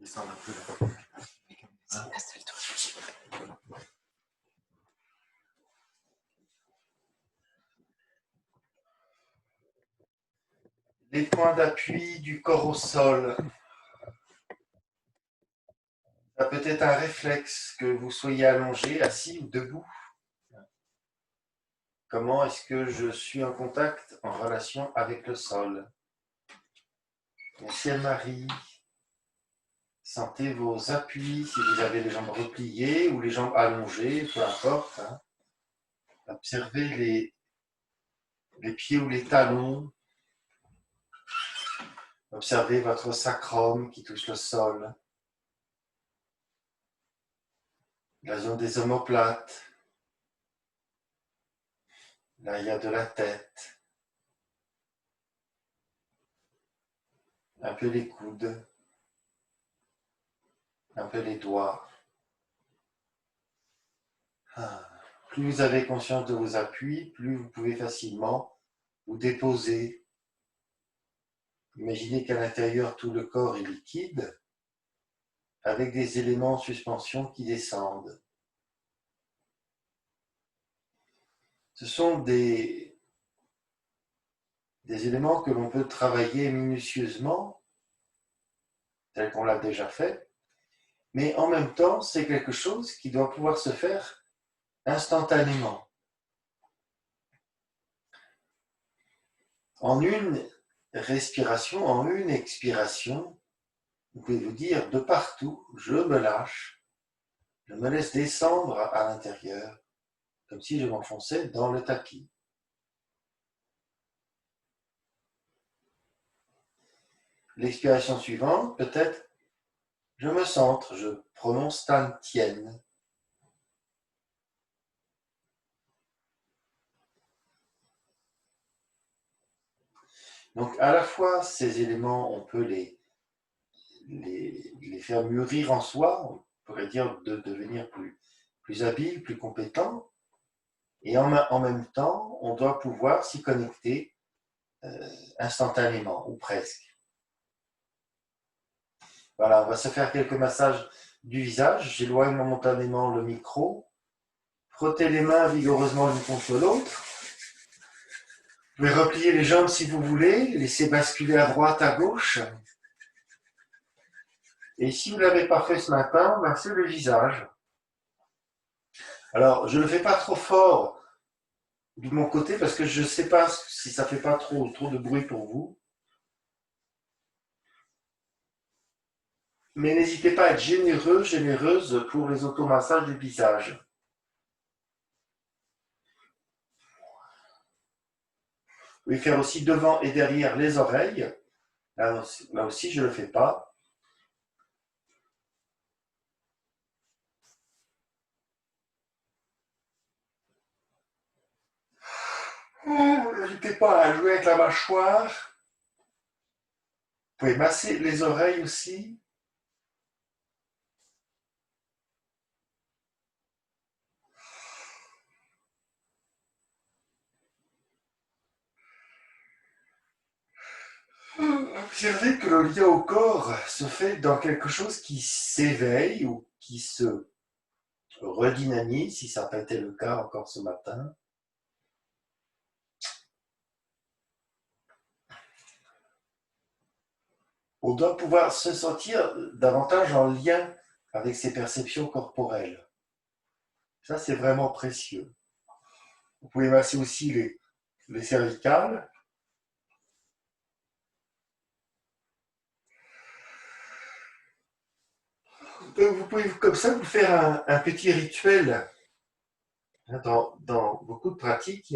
Descendre un peu là. Hein? Les points d'appui du corps au sol. Ça peut être un réflexe que vous soyez allongé, assis ou debout. Comment est-ce que je suis en contact, en relation avec le sol? Ciel Marie, sentez vos appuis, si vous avez les jambes repliées ou les jambes allongées, peu importe. Hein. Observez les pieds ou les talons. Observez votre sacrum qui touche le sol. La zone des omoplates. Là, il y a de la tête. Un peu les coudes. Un peu les doigts. Plus vous avez conscience de vos appuis, plus vous pouvez facilement vous déposer. Imaginez qu'à l'intérieur, tout le corps est liquide, avec des éléments en suspension qui descendent. Ce sont des éléments que l'on peut travailler minutieusement, tel qu'on l'a déjà fait, mais en même temps, c'est quelque chose qui doit pouvoir se faire instantanément. En une respiration, en une expiration, vous pouvez vous dire de partout, je me lâche, je me laisse descendre à l'intérieur, comme si je m'enfonçais dans le tapis. L'expiration suivante, peut-être, je me centre, je prononce Tan Tien. Donc, à la fois, ces éléments, on peut les faire mûrir en soi, on pourrait dire de devenir plus habile, plus compétent, et en même temps, on doit pouvoir s'y connecter instantanément, ou presque. Voilà, on va se faire quelques massages du visage. J'éloigne momentanément le micro. Frottez les mains vigoureusement l'une contre l'autre. Vous pouvez replier les jambes si vous voulez, laisser basculer à droite, à gauche. Et si vous ne l'avez pas fait ce matin, massez le visage. Alors, je ne le fais pas trop fort de mon côté parce que je ne sais pas si ça ne fait pas trop de bruit pour vous. Mais n'hésitez pas à être généreux, généreuse pour les automassages du visage. Vous pouvez faire aussi devant et derrière les oreilles. Là aussi je ne le fais pas. N'hésitez pas à jouer avec la mâchoire. Vous pouvez masser les oreilles aussi. Observez que le lien au corps se fait dans quelque chose qui s'éveille ou qui se redynamise, si ça n'a pas été le cas encore ce matin. On doit pouvoir se sentir davantage en lien avec ses perceptions corporelles. Ça, c'est vraiment précieux. Vous pouvez masser aussi les cervicales. Vous pouvez comme ça vous faire un petit rituel. Dans beaucoup de pratiques,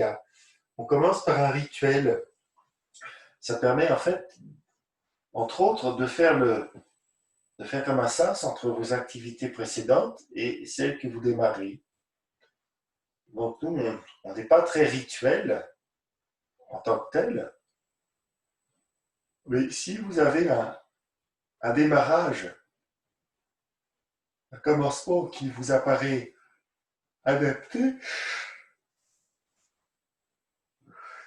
on commence par un rituel. Ça permet en fait, entre autres, de faire comme un sas entre vos activités précédentes et celles que vous démarrez. Donc nous, on n'est pas très rituel en tant que tel, mais si vous avez un démarrage, un commencement qui vous apparaît adapté,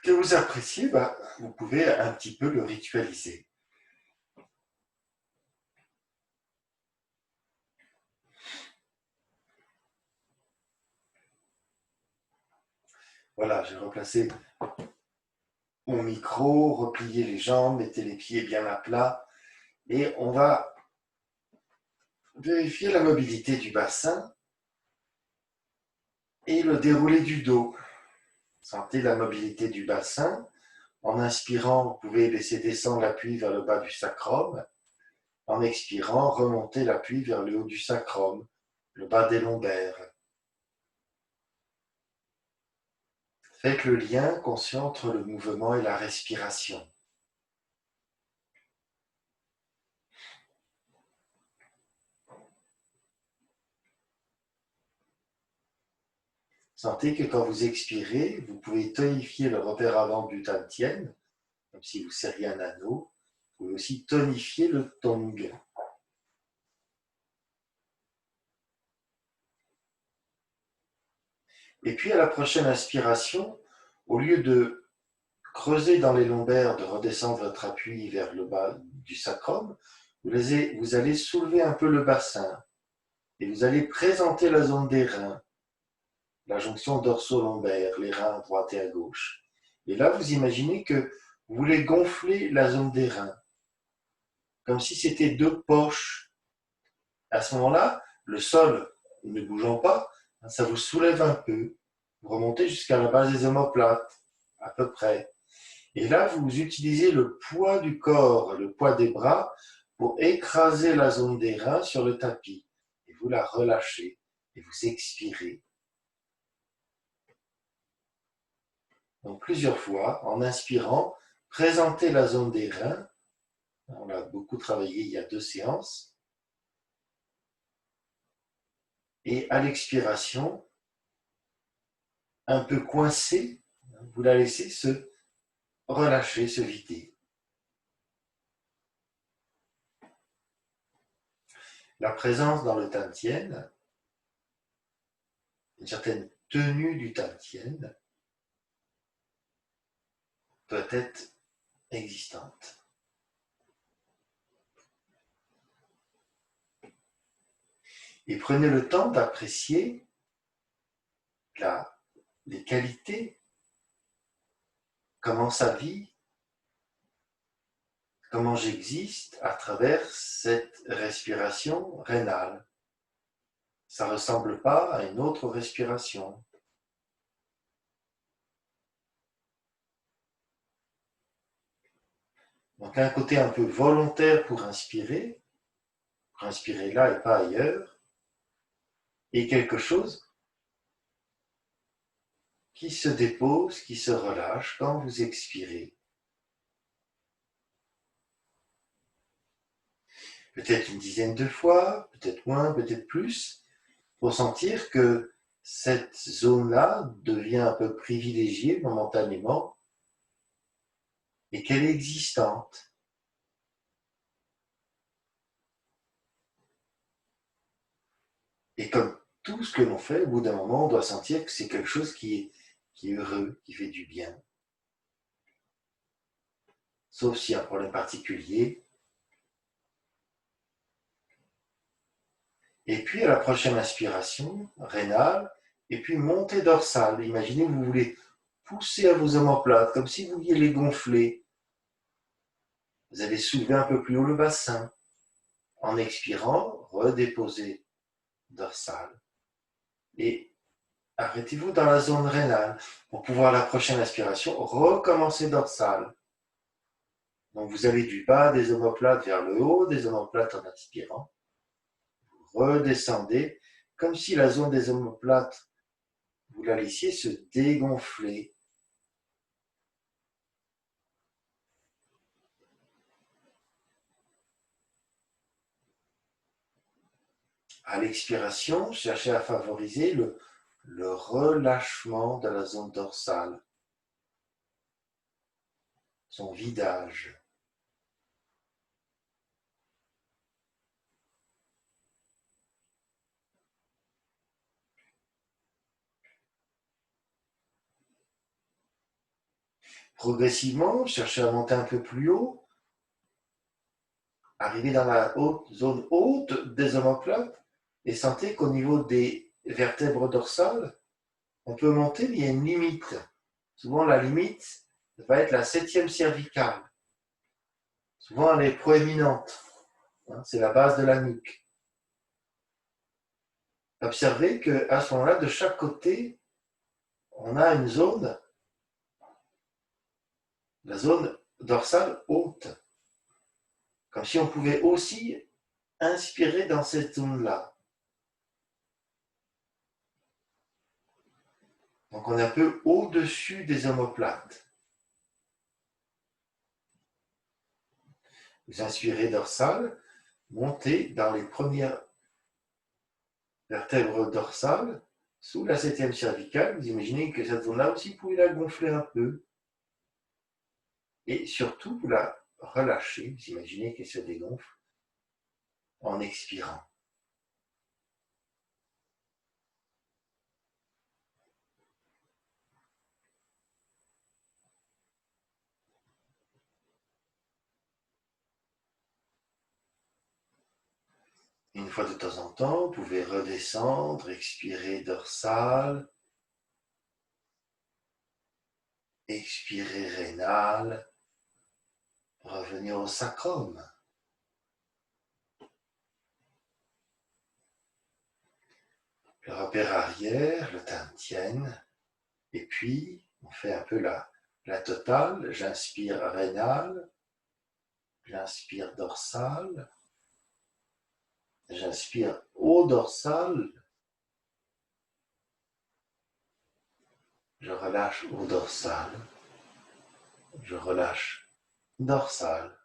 que vous appréciez, vous pouvez un petit peu le ritualiser. Voilà, j'ai replacé mon micro, replié les jambes, mettez les pieds bien à plat et on va vérifier la mobilité du bassin et le déroulé du dos. Sentez la mobilité du bassin. En inspirant, vous pouvez laisser descendre l'appui vers le bas du sacrum. En expirant, remontez l'appui vers le haut du sacrum, le bas des lombaires. Faites le lien conscient entre le mouvement et la respiration. Sentez que quand vous expirez, vous pouvez tonifier le repère avant du Tantien, comme si vous serriez un anneau. Vous pouvez aussi tonifier le Tong. Et puis à la prochaine inspiration, au lieu de creuser dans les lombaires, de redescendre votre appui vers le bas du sacrum, vous allez soulever un peu le bassin et vous allez présenter la zone des reins, la jonction dorso-lombaire, les reins à droite et à gauche. Et là, vous imaginez que vous voulez gonfler la zone des reins, comme si c'était deux poches. À ce moment-là, le sol ne bougeant pas, ça vous soulève un peu. Vous remontez jusqu'à la base des omoplates, à peu près. Et là, vous utilisez le poids du corps, le poids des bras, pour écraser la zone des reins sur le tapis. Et vous la relâchez et vous expirez. Donc plusieurs fois, en inspirant, présentez la zone des reins. On l'a beaucoup travaillé il y a 2 séances. Et à l'expiration, un peu coincée, vous la laissez se relâcher, se vider. La présence dans le Tantien, une certaine tenue du Tantien, peut être existante. Et prenez le temps d'apprécier les qualités, comment ça vit, comment j'existe à travers cette respiration rénale. Ça ne ressemble pas à une autre respiration. Donc un côté un peu volontaire pour inspirer là et pas ailleurs, et quelque chose qui se dépose, qui se relâche quand vous expirez. Peut-être une dizaine de fois, peut-être moins, peut-être plus, pour sentir que cette zone-là devient un peu privilégiée momentanément et qu'elle est existante. Et comme tout ce que l'on fait, au bout d'un moment, on doit sentir que c'est quelque chose qui est heureux, qui fait du bien. Sauf s'il y a un problème particulier. Et puis à la prochaine inspiration, rénale, et puis montée dorsale. Imaginez que vous voulez pousser à vos omoplates, comme si vous vouliez les gonfler. Vous allez soulever un peu plus haut le bassin. En expirant, redéposez dorsale. Et arrêtez-vous dans la zone rénale. Pour pouvoir la prochaine inspiration, recommencez dorsale. Donc vous allez du bas des omoplates vers le haut des omoplates en inspirant. Vous redescendez comme si la zone des omoplates, vous la laissiez se dégonfler. À l'expiration, cherchez à favoriser le relâchement de la zone dorsale, son vidage. Progressivement, cherchez à monter un peu plus haut, arrivez dans la zone haute des omoplates et sentez qu'au niveau des vertèbres dorsales, On peut monter, mais il y a une limite. Souvent, la limite va être la 7e cervicale. Souvent, elle est proéminente. C'est la base de la nuque. Observez qu'à ce moment-là, de chaque côté, on a une zone, la zone dorsale haute. Comme si on pouvait aussi inspirer dans cette zone-là. Donc on est un peu au-dessus des omoplates. Vous inspirez dorsale, montez dans les premières vertèbres dorsales, sous la 7e cervicale. Vous imaginez que cette zone-là aussi, vous pouvez la gonfler un peu. Et surtout, vous la relâchez. Vous imaginez qu'elle se dégonfle en expirant. Une fois de temps en temps, vous pouvez redescendre, expirer dorsale, expirer rénal, revenir au sacrum. Le repère arrière, le dantian, et puis on fait un peu la totale. J'inspire rénal, j'inspire dorsal, j'inspire haut dorsal, je relâche haut dorsal, je relâche dorsal,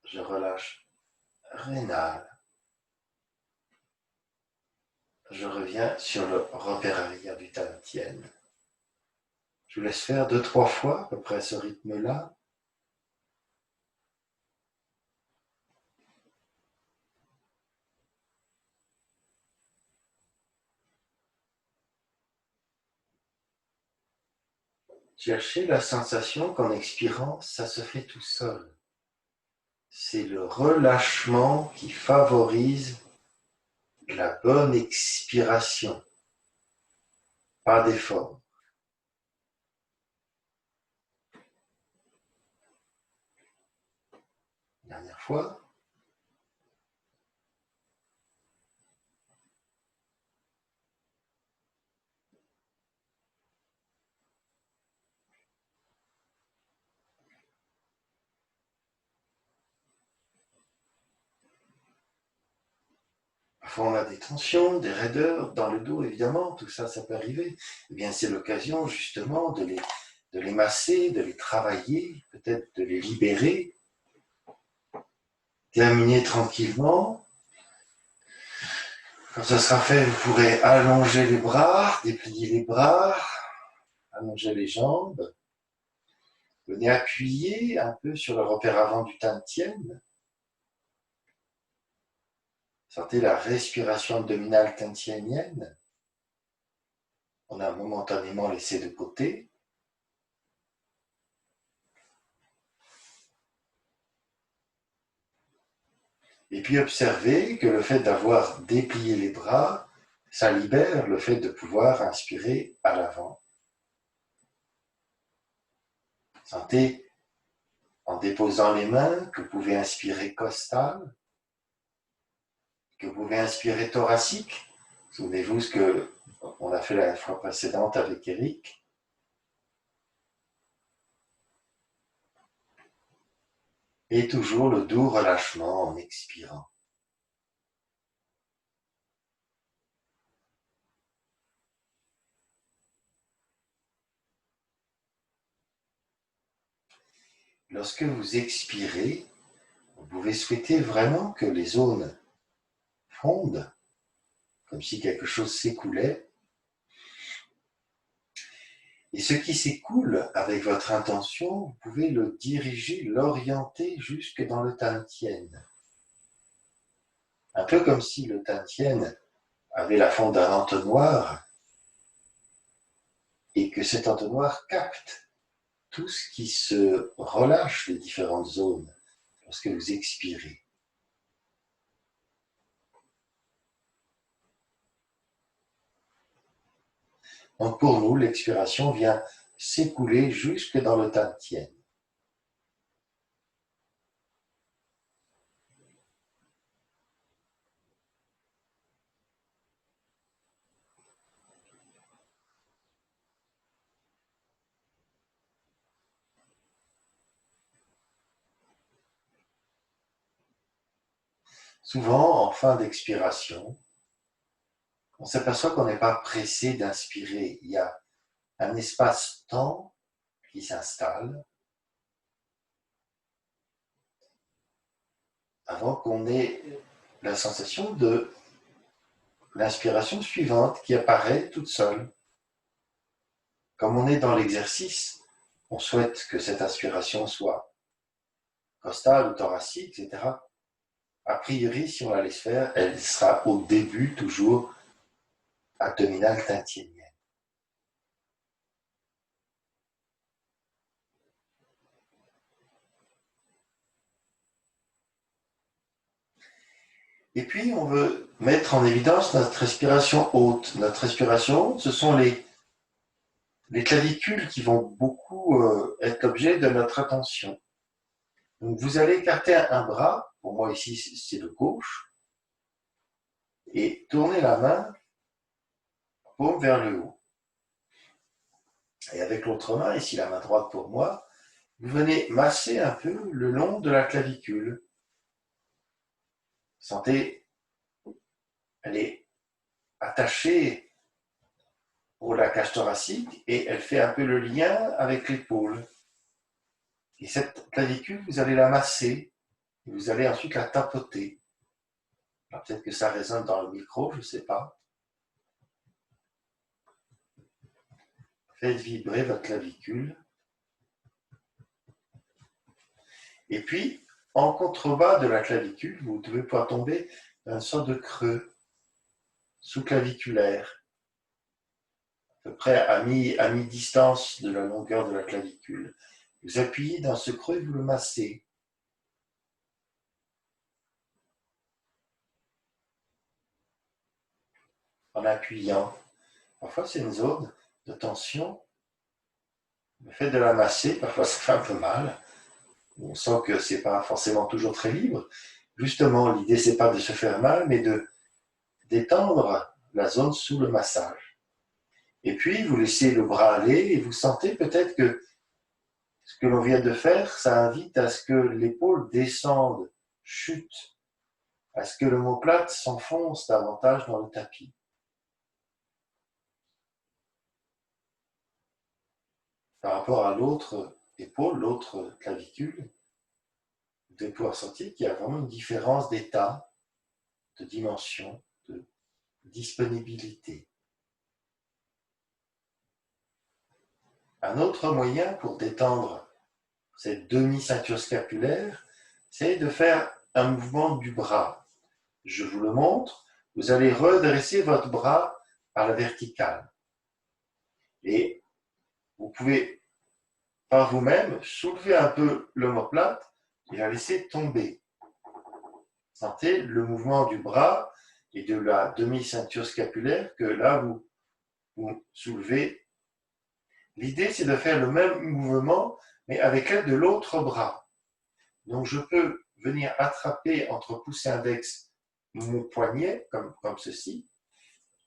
je relâche rénal. Je reviens sur le repère arrière du dantian. Je vous laisse faire 2-3 fois à peu près ce rythme-là. Cherchez la sensation qu'en expirant, ça se fait tout seul. C'est le relâchement qui favorise la bonne expiration, pas d'effort. Dernière fois. Parfois on a des tensions, des raideurs dans le dos, évidemment, tout ça, ça peut arriver. Eh bien, c'est l'occasion justement de les masser, de les travailler, peut-être de les libérer. Terminer tranquillement. Quand ça sera fait, vous pourrez allonger les bras, déplier les bras, allonger les jambes. Venez appuyer un peu sur le repère avant du dantian. Sentez la respiration abdominale dantianienne. On a momentanément laissé de côté. Et puis observez que le fait d'avoir déplié les bras, ça libère le fait de pouvoir inspirer à l'avant. Sentez en déposant les mains que vous pouvez inspirer costal, que vous pouvez inspirer thoracique. Souvenez-vous ce qu'on a fait la fois précédente avec Eric. Et toujours le doux relâchement en expirant. Lorsque vous expirez, vous pouvez souhaiter vraiment que les zones fondent, comme si quelque chose s'écoulait. Et ce qui s'écoule, avec votre intention, vous pouvez le diriger, l'orienter jusque dans le dantian. Un peu comme si le dantian avait la forme d'un entonnoir et que cet entonnoir capte tout ce qui se relâche des différentes zones lorsque vous expirez. Donc pour nous, l'expiration vient s'écouler jusque dans le dantian. Souvent, en fin d'expiration, on s'aperçoit qu'on n'est pas pressé d'inspirer. Il y a un espace-temps qui s'installe avant qu'on ait la sensation de l'inspiration suivante qui apparaît toute seule. Comme on est dans l'exercice, on souhaite que cette inspiration soit costale ou thoracique, etc. A priori, si on la laisse faire, elle sera au début toujours abdominale dantianienne. Et puis, on veut mettre en évidence notre respiration haute. Notre respiration haute, ce sont les clavicules qui vont beaucoup être l'objet de notre attention. Donc, vous allez écarter un bras, pour moi ici c'est le gauche, et tourner la main, paume vers le haut. Et avec l'autre main, ici la main droite pour moi, vous venez masser un peu le long de la clavicule. Sentez, elle est attachée pour la cage thoracique et elle fait un peu le lien avec l'épaule. Et cette clavicule, vous allez la masser et vous allez ensuite la tapoter. Alors peut-être que ça résonne dans le micro, je ne sais pas. Faites vibrer votre clavicule. Et puis, en contrebas de la clavicule, vous devez pouvoir tomber dans une sorte de creux sous-claviculaire, à peu près à mi-distance de la longueur de la clavicule. Vous appuyez dans ce creux et vous le massez. En appuyant. Parfois, c'est une zone de tension. Le fait de la masser, parfois, ça fait un peu mal. On sent que c'est pas forcément toujours très libre. Justement, l'idée, c'est pas de se faire mal, mais de d'étendre la zone sous le massage. Et puis, vous laissez le bras aller et vous sentez peut-être que ce que l'on vient de faire, ça invite à ce que l'épaule descende, chute, à ce que l'omoplate s'enfonce davantage dans le tapis. Par rapport à l'autre épaule, l'autre clavicule, vous devez pouvoir sentir qu'il y a vraiment une différence d'état, de dimension, de disponibilité. Un autre moyen pour détendre cette demi-ceinture scapulaire, c'est de faire un mouvement du bras. Je vous le montre. Vous allez redresser votre bras à la verticale. Et vous pouvez, par vous-même, soulever un peu l'omoplate et la laisser tomber. Sentez le mouvement du bras et de la demi-ceinture scapulaire que là, vous soulevez. L'idée, c'est de faire le même mouvement, mais avec l'aide de l'autre bras. Donc, je peux venir attraper entre pouce et index mon poignet, comme ceci,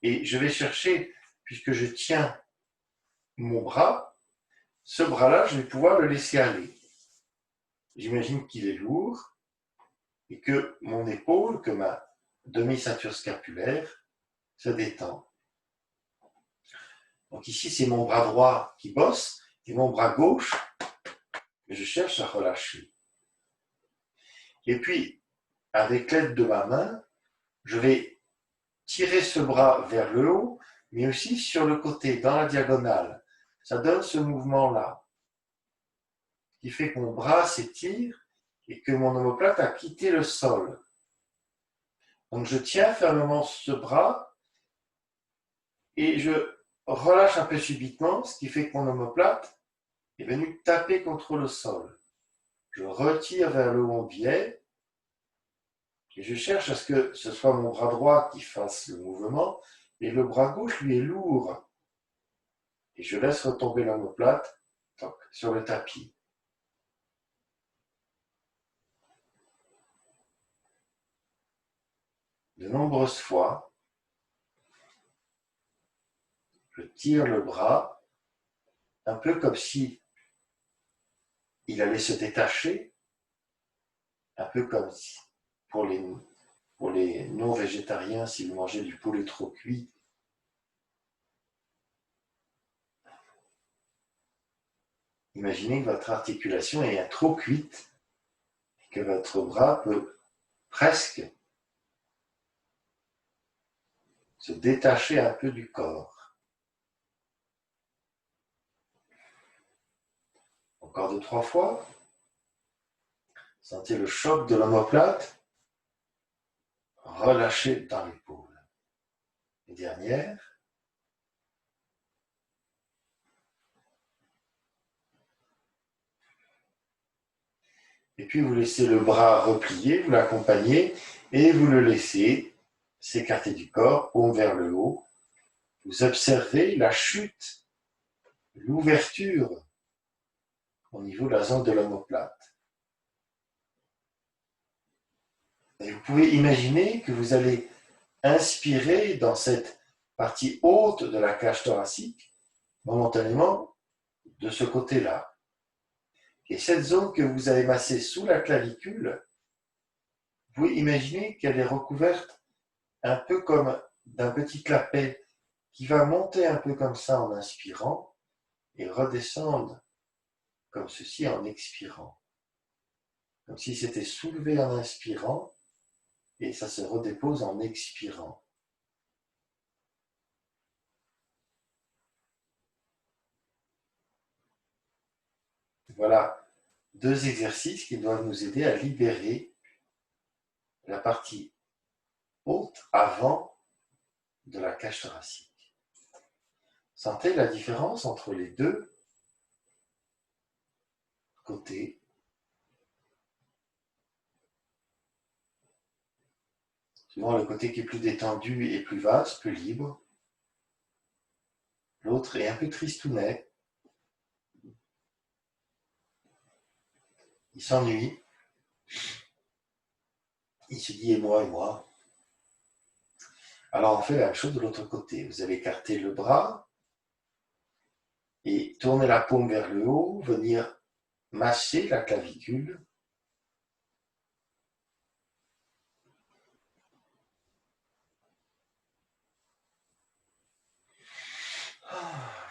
et je vais chercher, puisque je tiens mon bras, ce bras-là, je vais pouvoir le laisser aller. J'imagine qu'il est lourd et que mon épaule, que ma demi-ceinture scapulaire, se détend. Donc ici, c'est mon bras droit qui bosse et mon bras gauche, je cherche à relâcher. Et puis, avec l'aide de ma main, je vais tirer ce bras vers le haut, mais aussi sur le côté, dans la diagonale. Ça donne ce mouvement-là, qui fait que mon bras s'étire et que mon omoplate a quitté le sol. Donc je tiens fermement ce bras et je relâche un peu subitement, ce qui fait que mon omoplate est venu taper contre le sol. Je retire vers le haut mon biais et je cherche à ce que ce soit mon bras droit qui fasse le mouvement et le bras gauche lui est lourd. et je laisse retomber l'omoplate sur le tapis. De nombreuses fois, je tire le bras, un peu comme si il allait se détacher, un peu comme si, pour les non-végétariens, si vous mangez du poulet trop cuit, imaginez que votre articulation est trop cuite et que votre bras peut presque se détacher un peu du corps. Encore 2-3 fois. Sentez le choc de l'omoplate. Relâchez dans l'épaule. Et dernière. Et puis vous laissez le bras replié, vous l'accompagnez et vous le laissez s'écarter du corps, paume vers le haut. Vous observez la chute, l'ouverture au niveau de la zone de l'omoplate. Et vous pouvez imaginer que vous allez inspirer dans cette partie haute de la cage thoracique, momentanément, de ce côté-là. Et cette zone que vous avez massée sous la clavicule, vous pouvez imaginer qu'elle est recouverte un peu comme d'un petit clapet qui va monter un peu comme ça en inspirant et redescendre comme ceci en expirant. Comme si c'était soulevé en inspirant et ça se redépose en expirant. Voilà 2 exercices qui doivent nous aider à libérer la partie haute avant de la cage thoracique. Sentez la différence entre les deux côtés. Souvent, le côté qui est plus détendu et plus vaste, plus libre. L'autre est un peu tristounet. Il s'ennuie. Il se dit, et moi. Alors, on fait la même chose de l'autre côté. Vous allez écarter le bras et tourner la paume vers le haut, venir masser la clavicule.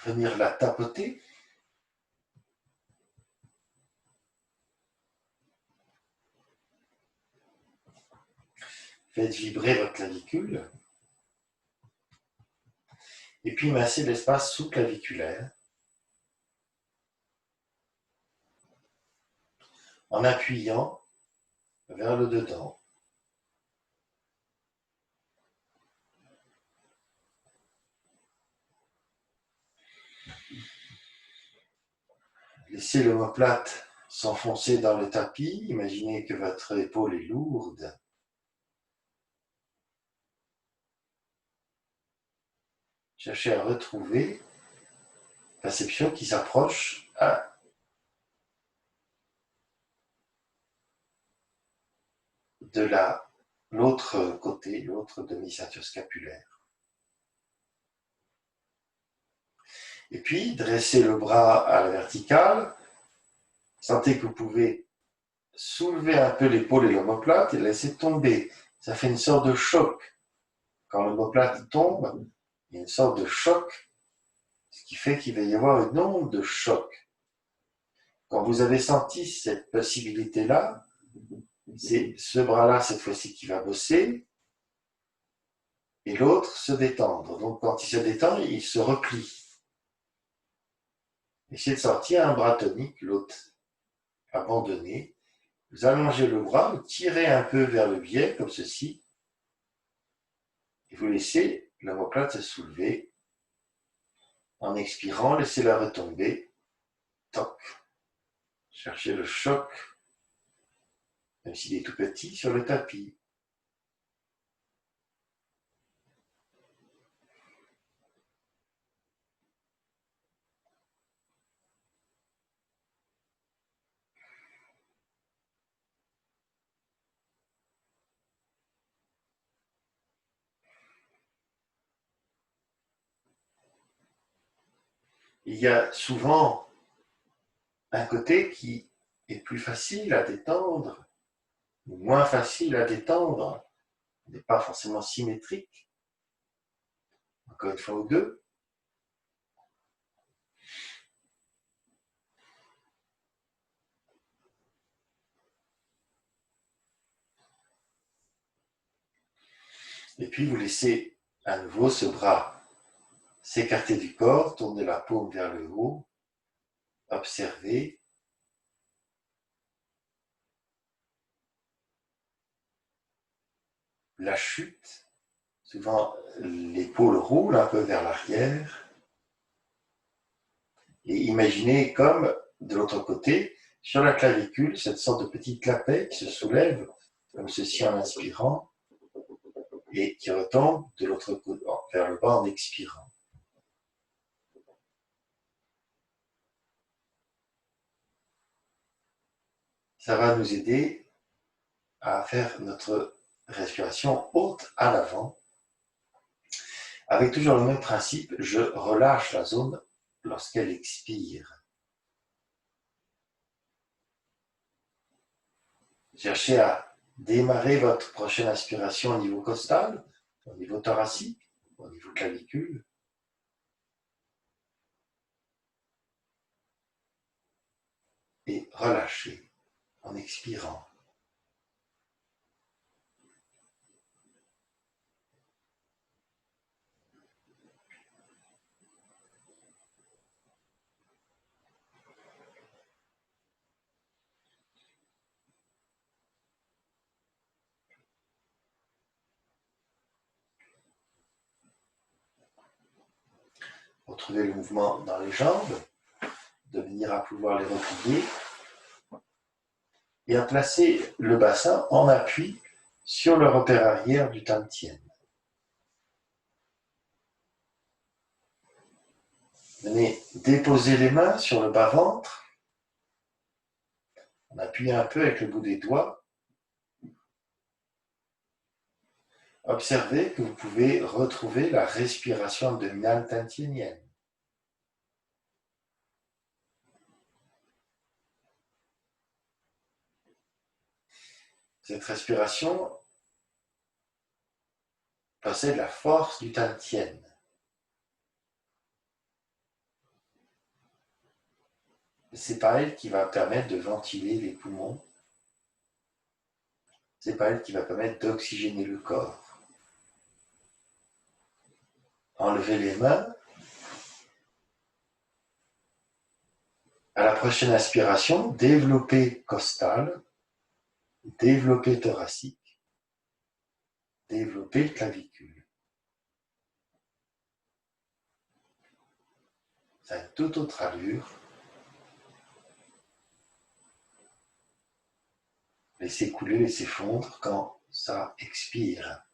Venir la tapoter. Faites vibrer votre clavicule. Et puis masser l'espace sous-claviculaire en appuyant vers le dedans. Laissez l'omoplate s'enfoncer dans le tapis. Imaginez que votre épaule est lourde. Cherchez à retrouver perception qui s'approche de l'autre côté, l'autre demi-ceinture scapulaire. Et puis, dressez le bras à la verticale. Sentez que vous pouvez soulever un peu l'épaule et l'omoplate et laisser tomber. Ça fait une sorte de choc. Quand l'omoplate tombe, il y a une sorte de choc, ce qui fait qu'il va y avoir une onde de choc. Quand vous avez senti cette possibilité-là, c'est ce bras-là, cette fois-ci, qui va bosser, et l'autre se détendre. Donc, quand il se détend, il se replie. Essayez de sortir un bras tonique, l'autre abandonné. Vous allongez le bras, vous tirez un peu vers le biais, comme ceci, et vous laissez l'omoplate se soulever. En expirant, laissez-la retomber. Toc. Cherchez le choc, même s'il est tout petit, sur le tapis. il y a souvent un côté qui est plus facile à détendre, ou moins facile à détendre, n'est pas forcément symétrique, encore une fois ou deux. Et puis vous laissez à nouveau ce bras s'écarter du corps, tourner la paume vers le haut, observer. La chute, souvent l'épaule roule un peu vers l'arrière. Et imaginez comme de l'autre côté, sur la clavicule, cette sorte de petit clapet qui se soulève, comme ceci en inspirant, et qui retombe de l'autre côté, vers le bas en expirant. Ça va nous aider à faire notre respiration haute à l'avant, avec toujours le même principe, je relâche la zone lorsqu'elle expire. Cherchez à démarrer votre prochaine inspiration au niveau costal, au niveau thoracique, au niveau clavicule. Et relâchez en expirant. Retrouvez le mouvement dans les jambes, de manière à pouvoir les replier et à placer le bassin en appui sur le repère arrière du Tantien. Venez déposer les mains sur le bas-ventre, en appuyant un peu avec le bout des doigts. Observez que vous pouvez retrouver la respiration abdominale tantienienne. Cette respiration possède la force du Tantien. C'est pas elle qui va permettre de ventiler les poumons. C'est pas elle qui va permettre d'oxygéner le corps. Enlevez les mains. À la prochaine inspiration, développez costal, développez thoracique, développez clavicule. Ça a une toute autre allure. Laissez couler, laissez fondre quand ça expire.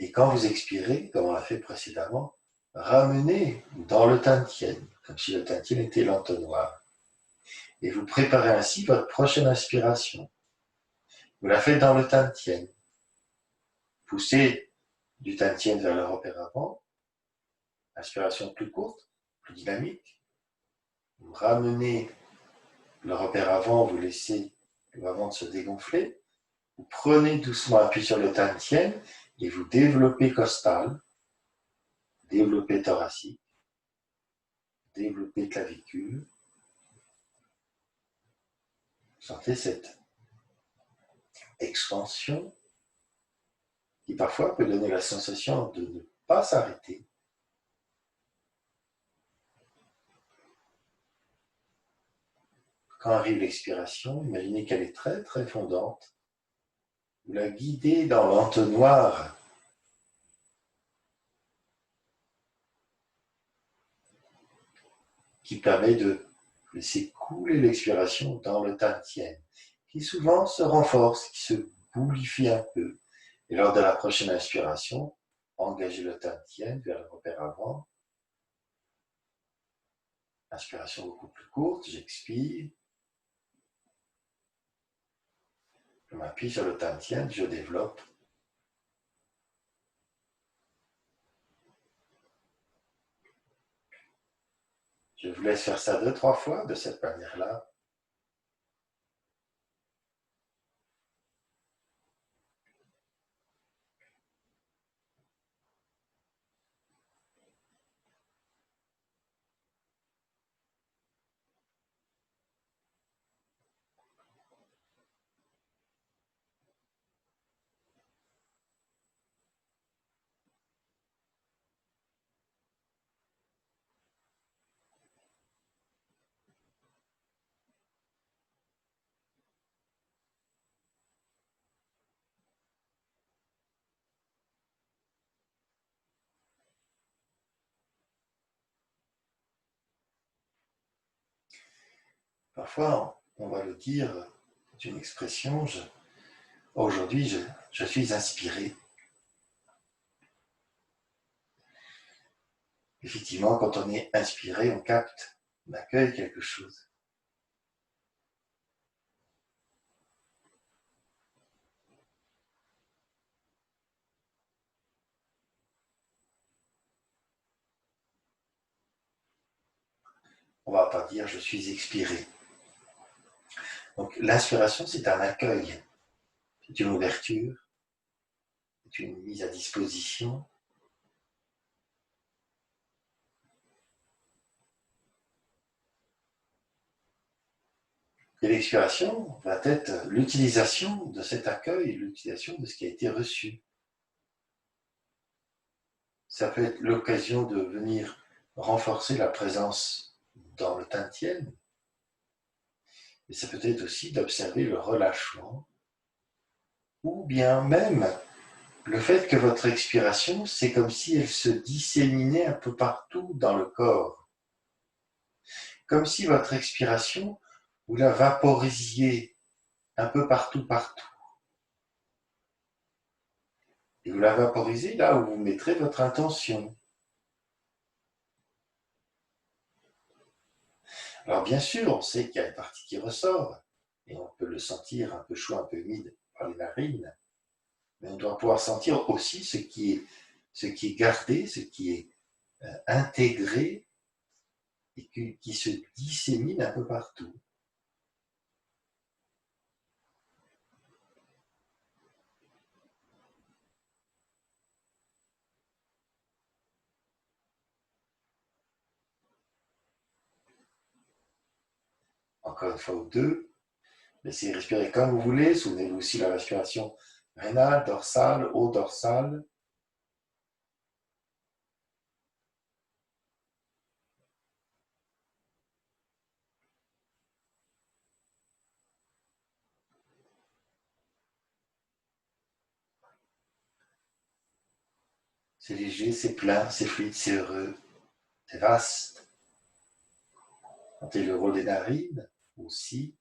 Et quand vous expirez, comme on l'a fait précédemment, ramenez dans le Tantien, comme si le Tantien était l'entonnoir. Et vous préparez ainsi votre prochaine inspiration. Vous la faites dans le Tantien. Poussez du Tantien vers le repère avant. Inspiration plus courte, plus dynamique. Vous ramenez le repère avant, vous laissez le bas-ventre se dégonfler. Vous prenez doucement appui sur le Tantien et vous développez costal, développez thoracique, développez clavicule. Sentez cette expansion qui parfois peut donner la sensation de ne pas s'arrêter. Quand arrive l'expiration, imaginez qu'elle est très très fondante. Vous la guidez dans l'entonnoir qui permet de laisser couler l'expiration dans le Tantien, qui souvent se renforce, qui se boulifie un peu. Et lors de la prochaine inspiration, engagez le Tantien vers le repère avant. Inspiration beaucoup plus courte, j'expire. Je m'appuie sur le Tantien, je développe. Je vous laisse faire ça 2-3 fois de cette manière-là. Parfois, on va le dire, c'est une expression, aujourd'hui, je suis inspiré. Effectivement, quand on est inspiré, on capte, on accueille quelque chose. On ne va pas dire je suis expiré. Donc l'inspiration, c'est un accueil, c'est une ouverture, c'est une mise à disposition. Et l'expiration va être l'utilisation de cet accueil, l'utilisation de ce qui a été reçu. Ça peut être l'occasion de venir renforcer la présence dans le Tantien, et ça peut être aussi d'observer le relâchement, ou bien même le fait que votre expiration, c'est comme si elle se disséminait un peu partout dans le corps. Comme si votre expiration, vous la vaporisiez un peu partout. Et vous la vaporisez là où vous mettrez votre intention. Alors bien sûr, on sait qu'il y a une partie qui ressort, et on peut le sentir un peu chaud, un peu humide par les narines, mais on doit pouvoir sentir aussi ce qui est gardé, ce qui est intégré, et qui se dissémine un peu partout. Encore une fois ou deux, laissez respirer comme vous voulez, souvenez-vous aussi la respiration rénale, dorsale, haut dorsale. C'est léger, c'est plein, c'est fluide, c'est heureux, c'est vaste. Sentez le rôle des narines aussi.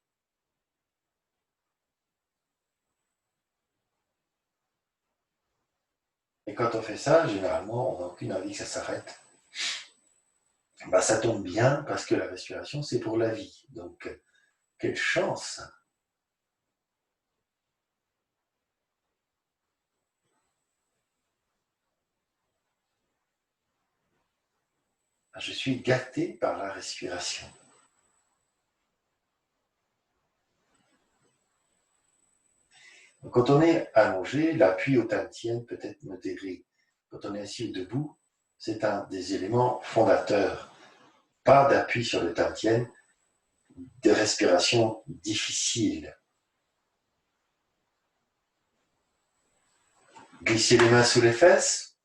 Et quand on fait ça, généralement, on n'a aucune envie que ça s'arrête. Bah, ça tombe bien parce que la respiration, c'est pour la vie. Donc, quelle chance! Je suis gâté par la respiration. Donc, quand on est allongé, l'appui au tantien peut être modéré. Quand on est assis ou debout, c'est un des éléments fondateurs. Pas d'appui sur le tantien, de respiration difficile. Glissez les mains sous les fesses,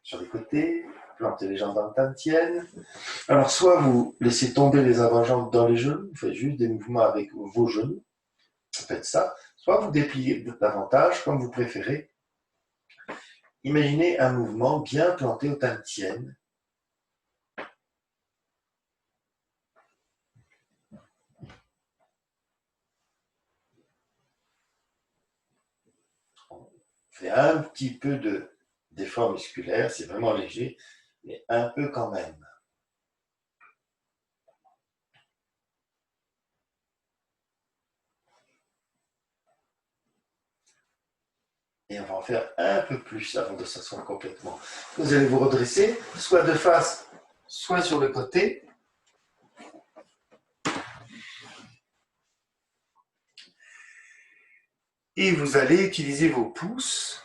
sur les côtés, plantez les jambes dans le tantien. Alors, soit vous laissez tomber les avant-jambes dans les genoux, vous faites juste des mouvements avec vos genoux, ça peut être ça. Soit vous dépliez davantage, comme vous préférez. Imaginez un mouvement bien planté au tantien. On fait un petit peu d'effort musculaire, c'est vraiment léger, mais un peu quand même. Et on va en faire un peu plus avant de s'asseoir complètement. Vous allez vous redresser, soit de face, soit sur le côté. Et vous allez utiliser vos pouces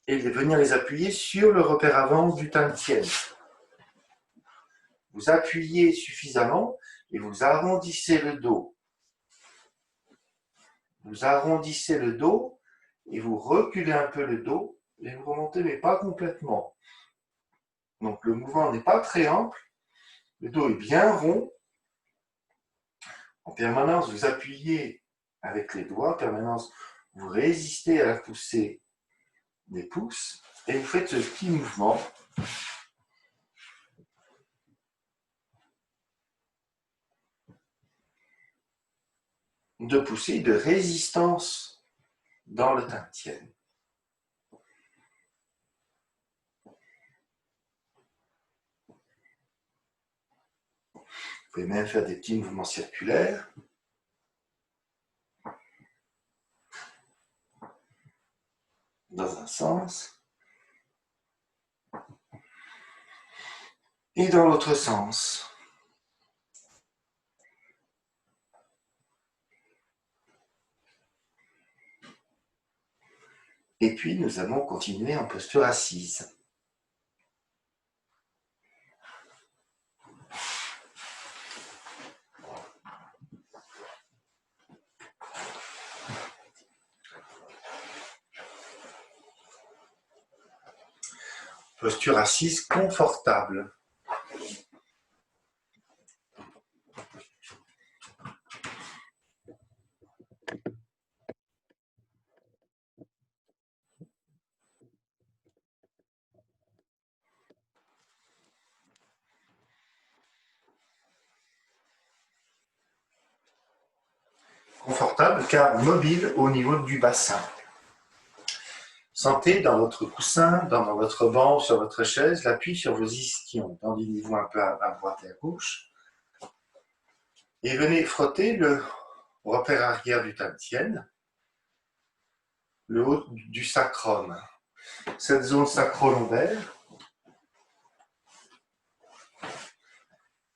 et venir les appuyer sur le repère avant du Tantien. Vous appuyez suffisamment et vous arrondissez le dos. Vous arrondissez le dos et vous reculez un peu le dos et vous remontez, mais pas complètement. Donc le mouvement n'est pas très ample, le dos est bien rond. En permanence, vous appuyez avec les doigts, en permanence, vous résistez à la poussée des pouces et vous faites ce petit mouvement de poussée, de résistance dans le Tantien. Vous pouvez même faire des petits mouvements circulaires. Dans un sens et dans l'autre sens. Et puis, nous allons continuer en posture assise. Posture assise confortable. Confortable car mobile au niveau du bassin. Sentez dans votre coussin, dans votre banc, sur votre chaise, l'appui sur vos ischions. Tendez-vous un peu à droite et à gauche. Et venez frotter le repère arrière du Tantien, le haut du sacrum. Cette zone sacro-lombaire,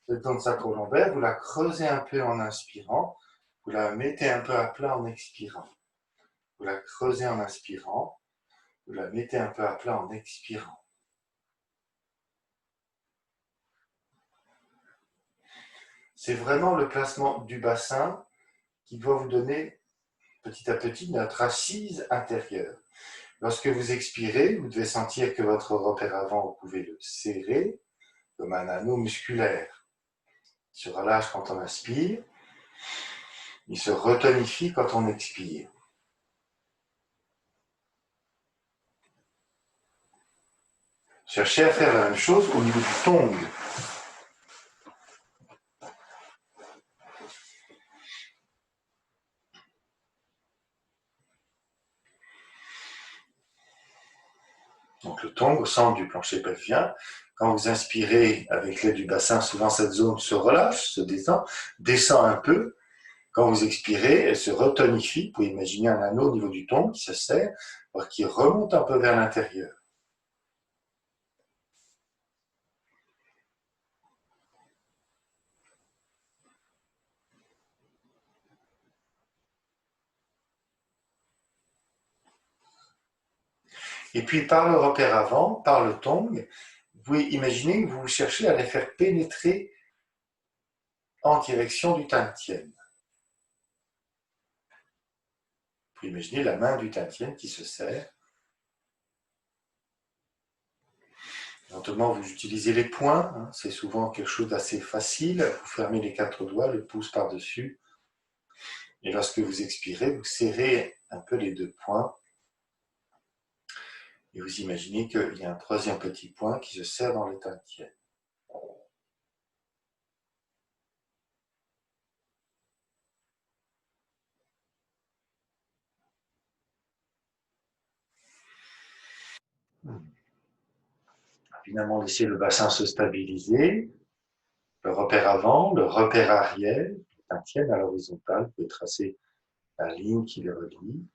vous la creusez un peu en inspirant, vous la mettez un peu à plat en expirant. Vous la creusez en inspirant, vous la mettez un peu à plat en expirant. C'est vraiment le placement du bassin qui doit vous donner petit à petit notre assise intérieure. Lorsque vous expirez, vous devez sentir que votre repère avant, vous pouvez le serrer comme un anneau musculaire. Il se relâche quand on inspire, il se retonifie quand on expire. Cherchez à faire la même chose au niveau du tongue. Donc le tongue au centre du plancher pelvien. Quand vous inspirez avec l'aide du bassin, souvent cette zone se relâche, se détend, descend un peu. Quand vous expirez, elle se retonifie. Vous pouvez imaginer un anneau au niveau du tongue qui se serre, qui remonte un peu vers l'intérieur. Et puis par le repère avant, par le tongue, vous pouvez imaginer que vous cherchez à les faire pénétrer en direction du Tantien. Vous pouvez imaginer la main du Tantien qui se serre. Éventuellement, vous utilisez les poings, hein, c'est souvent quelque chose d'assez facile. Vous fermez les 4 doigts, le pouce par-dessus. Et lorsque vous expirez, vous serrez un peu les 2 poings. Et vous imaginez qu'il y a un troisième petit point qui se serre dans le Tantien. Finalement, laissez le bassin se stabiliser. Le repère avant, le repère arrière, le Tantien à l'horizontale. Vous pouvez tracer la ligne qui les relie.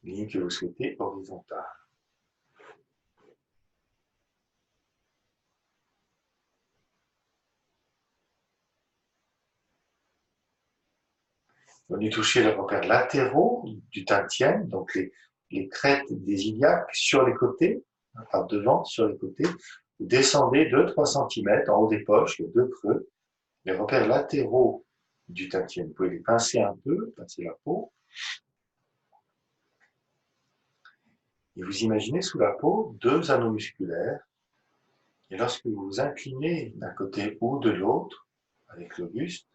Ligne que vous souhaitez horizontale. Venez toucher les repères latéraux du tantien, donc les crêtes des iliaques sur les côtés, par devant, sur les côtés. Vous descendez 2-3 cm en haut des poches, les deux creux, les repères latéraux du tantien. Vous pouvez les pincer un peu, pincer la peau. Et vous imaginez sous la peau 2 anneaux musculaires. Et lorsque vous vous inclinez d'un côté ou de l'autre, avec le buste,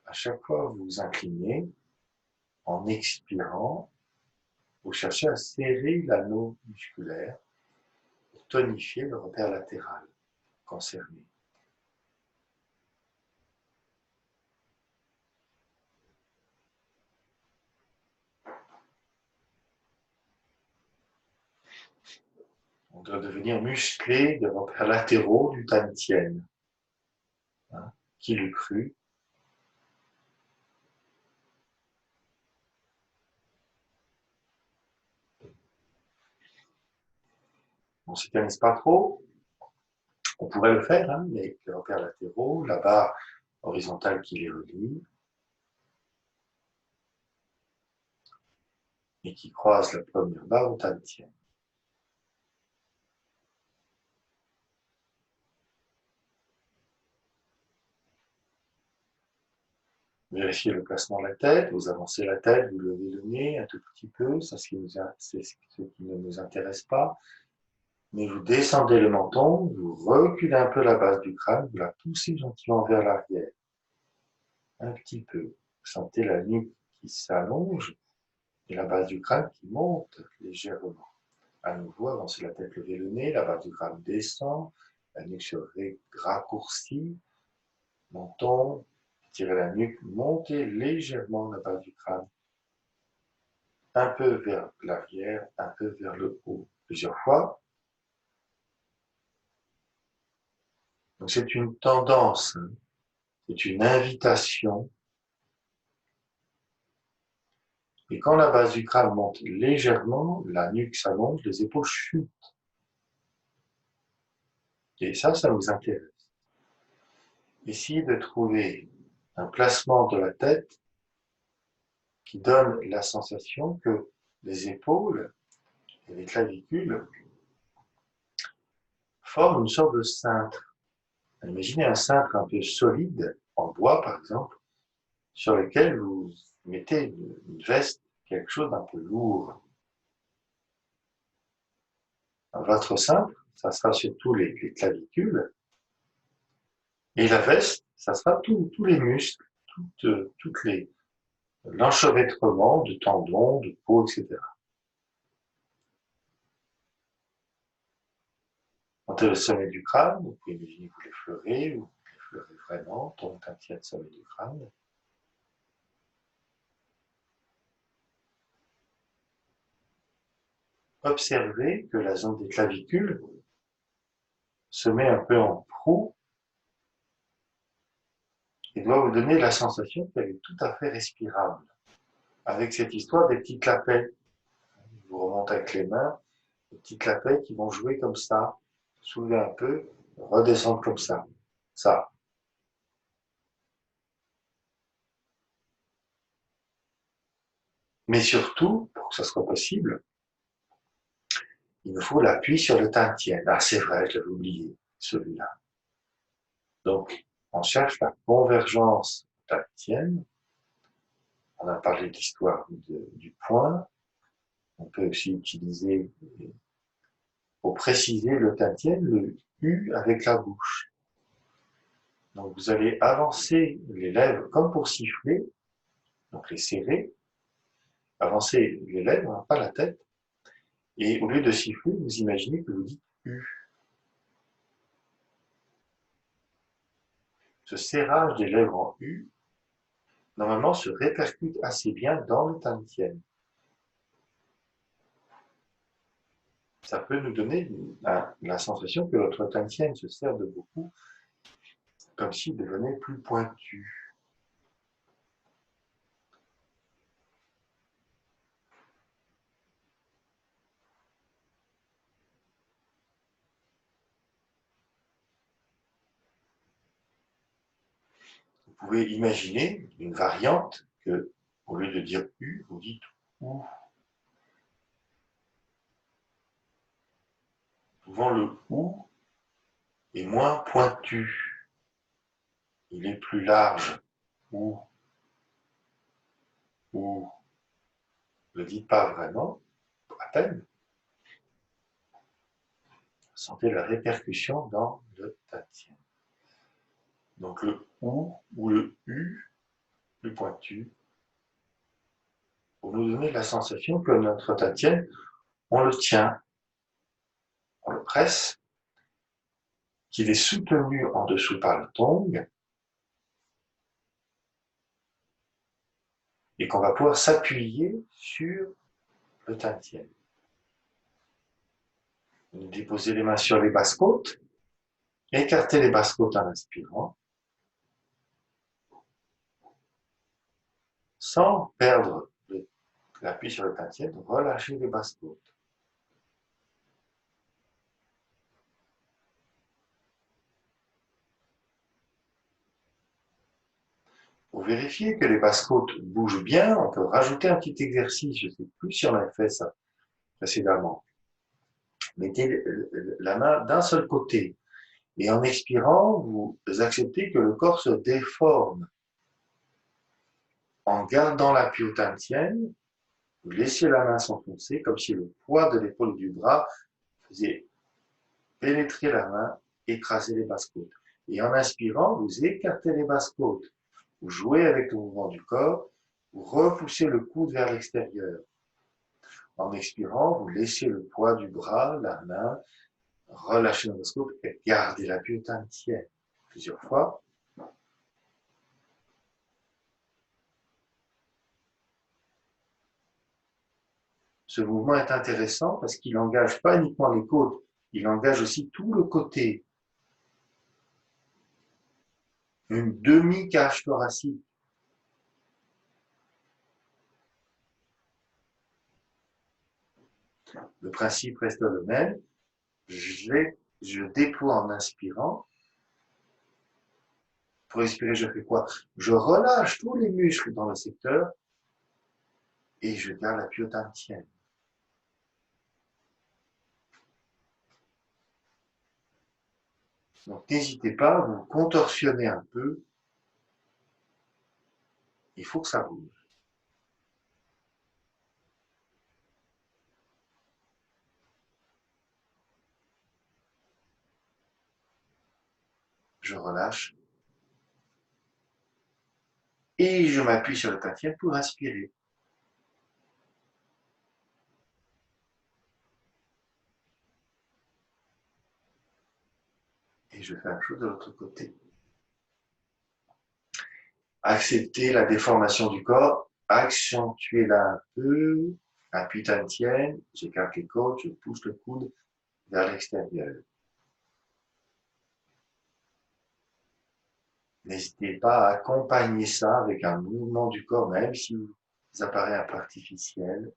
à chaque fois que vous vous inclinez, en expirant, vous cherchez à serrer l'anneau musculaire pour tonifier le repère latéral concerné. On doit devenir musclé des repères latéraux du tantien. Hein, qui l'eût cru? On ne s'éternise pas trop. On pourrait le faire, hein, mais les repères latéraux, la barre horizontale qui les relie, et qui croise la première barre au tantien. Vérifiez le placement de la tête, vous avancez la tête, vous levez le nez un tout petit peu, c'est ce qui ne nous intéresse pas. Mais vous descendez le menton, vous reculez un peu la base du crâne, vous la poussez gentiment vers l'arrière. Un petit peu. Vous sentez la nuque qui s'allonge et la base du crâne qui monte légèrement. À nouveau, avancez la tête, levez le nez, la base du crâne descend, la nuque se raccourcit, menton, tirez la nuque, montez légèrement la base du crâne, un peu vers l'arrière, un peu vers le haut, plusieurs fois. Donc c'est une tendance, hein, c'est une invitation. Et quand la base du crâne monte légèrement, la nuque s'allonge, les épaules chutent. Et ça nous intéresse. Essayez de trouver un placement de la tête qui donne la sensation que les épaules et les clavicules forment une sorte de cintre. Imaginez un cintre un peu solide, en bois par exemple, sur lequel vous mettez une veste, quelque chose d'un peu lourd. Votre cintre, ça sera surtout les clavicules, et la veste, ça sera tous les muscles, toutes l'enchevêtrement de tendons, de peau, etc. Montez le sommet du crâne, vous pouvez imaginer que vous l'effleurez, ou vous l'effleurez vraiment, tombe un pied de sommet du crâne. Observez que la zone des clavicules se met un peu en proue et doit vous donner la sensation qu'elle est tout à fait respirable. Avec cette histoire des petits clapets, vous remontez avec les mains, des petits clapets qui vont jouer comme ça, soulever un peu, redescendre comme ça. Ça. Mais surtout, pour que ça soit possible, il nous faut l'appui sur le tantien. Ah, c'est vrai, je l'avais oublié, celui-là. Donc, on cherche la convergence tantienne. On a parlé de l'histoire du point. On peut aussi utiliser, pour préciser le tantien, le U avec la bouche. Donc, vous allez avancer les lèvres comme pour siffler, donc les serrer, avancer les lèvres, hein, pas la tête, et au lieu de siffler, vous imaginez que vous dites U. Ce serrage des lèvres en U, normalement, se répercute assez bien dans le tantien. Ça peut nous donner la sensation que votre tantien se sert de beaucoup, comme s'il devenait plus pointu. Vous pouvez imaginer une variante que, au lieu de dire U, vous dites OU. Souvent, le OU est moins pointu. Il est plus large. OU. OU. Ne le dites pas vraiment, à peine. Sentez la répercussion dans le tantien. Donc le OU ou le U, plus pointu, pour nous donner la sensation que notre tantien, on le tient, on le presse, qu'il est soutenu en dessous par le tong, et qu'on va pouvoir s'appuyer sur le tantien. Déposez les mains sur les basses côtes, écartez les basses côtes en inspirant, sans perdre l'appui sur le tantien, relâchez les basses côtes. Pour vérifier que les basses côtes bougent bien, on peut rajouter un petit exercice. Je ne sais plus si on a fait ça précédemment. Mettez la main d'un seul côté et en expirant, vous acceptez que le corps se déforme. En gardant l'appui au tantien, vous laissez la main s'enfoncer comme si le poids de l'épaule du bras faisait pénétrer la main, écraser les basses côtes. Et en inspirant, vous écartez les basses côtes. Vous jouez avec le mouvement du corps, vous repoussez le coude vers l'extérieur. En expirant, vous laissez le poids du bras, la main, relâchez le scope et gardez l'appui au tantien. Plusieurs fois. Ce mouvement est intéressant parce qu'il n'engage pas uniquement les côtes, il engage aussi tout le côté. Une demi-cage thoracique. Le principe reste le même. Je déploie en inspirant. Pour expirer, je fais quoi? Je relâche tous les muscles dans le secteur et je garde l'appui au tantien. Donc n'hésitez pas à vous contorsionner un peu. Il faut que ça bouge. Je relâche. Et je m'appuie sur le tantien pour inspirer. Et je fais la même chose de l'autre côté. Acceptez la déformation du corps, accentuez-la un peu, appui tantien, j'écarte les côtes, je pousse le coude vers l'extérieur. N'hésitez pas à accompagner ça avec un mouvement du corps, même si ça paraît un peu artificiel.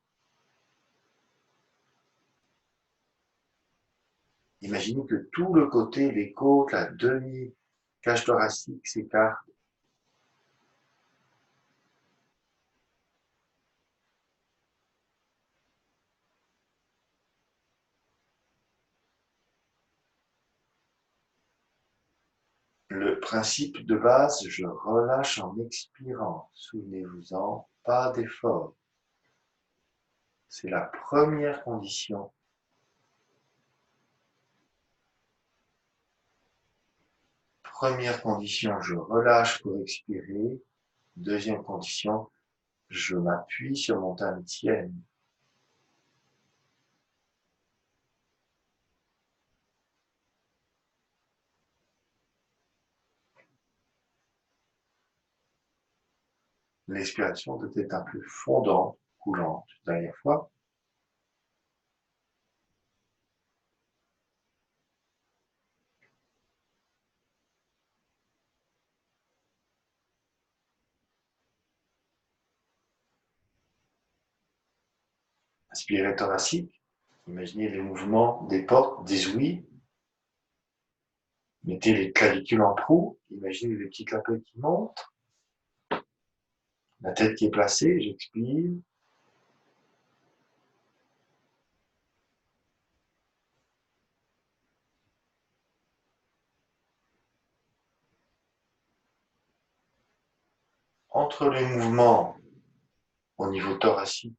Imaginez que tout le côté, les côtes, la demi-cage thoracique s'écarte. Le principe de base, je relâche en expirant. Souvenez-vous-en, pas d'effort. C'est la première condition. Première condition, je relâche pour expirer. Deuxième condition, je m'appuie sur mon tantien. L'expiration doit être un peu fondante, coulante. Dernière fois. Inspirez thoracique. Imaginez les mouvements des portes, des ouïes. Mettez les clavicules en proue. Imaginez les petits clapets qui montent. La tête qui est placée, j'expire. Entre les mouvements au niveau thoracique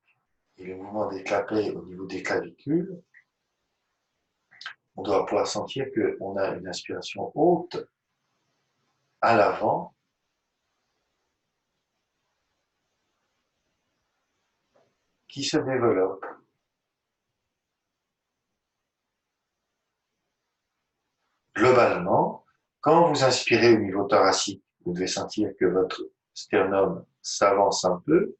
et les mouvements des clapets au niveau des clavicules, on doit pouvoir sentir qu'on a une inspiration haute à l'avant qui se développe. Globalement, quand vous inspirez au niveau thoracique, vous devez sentir que votre sternum s'avance un peu.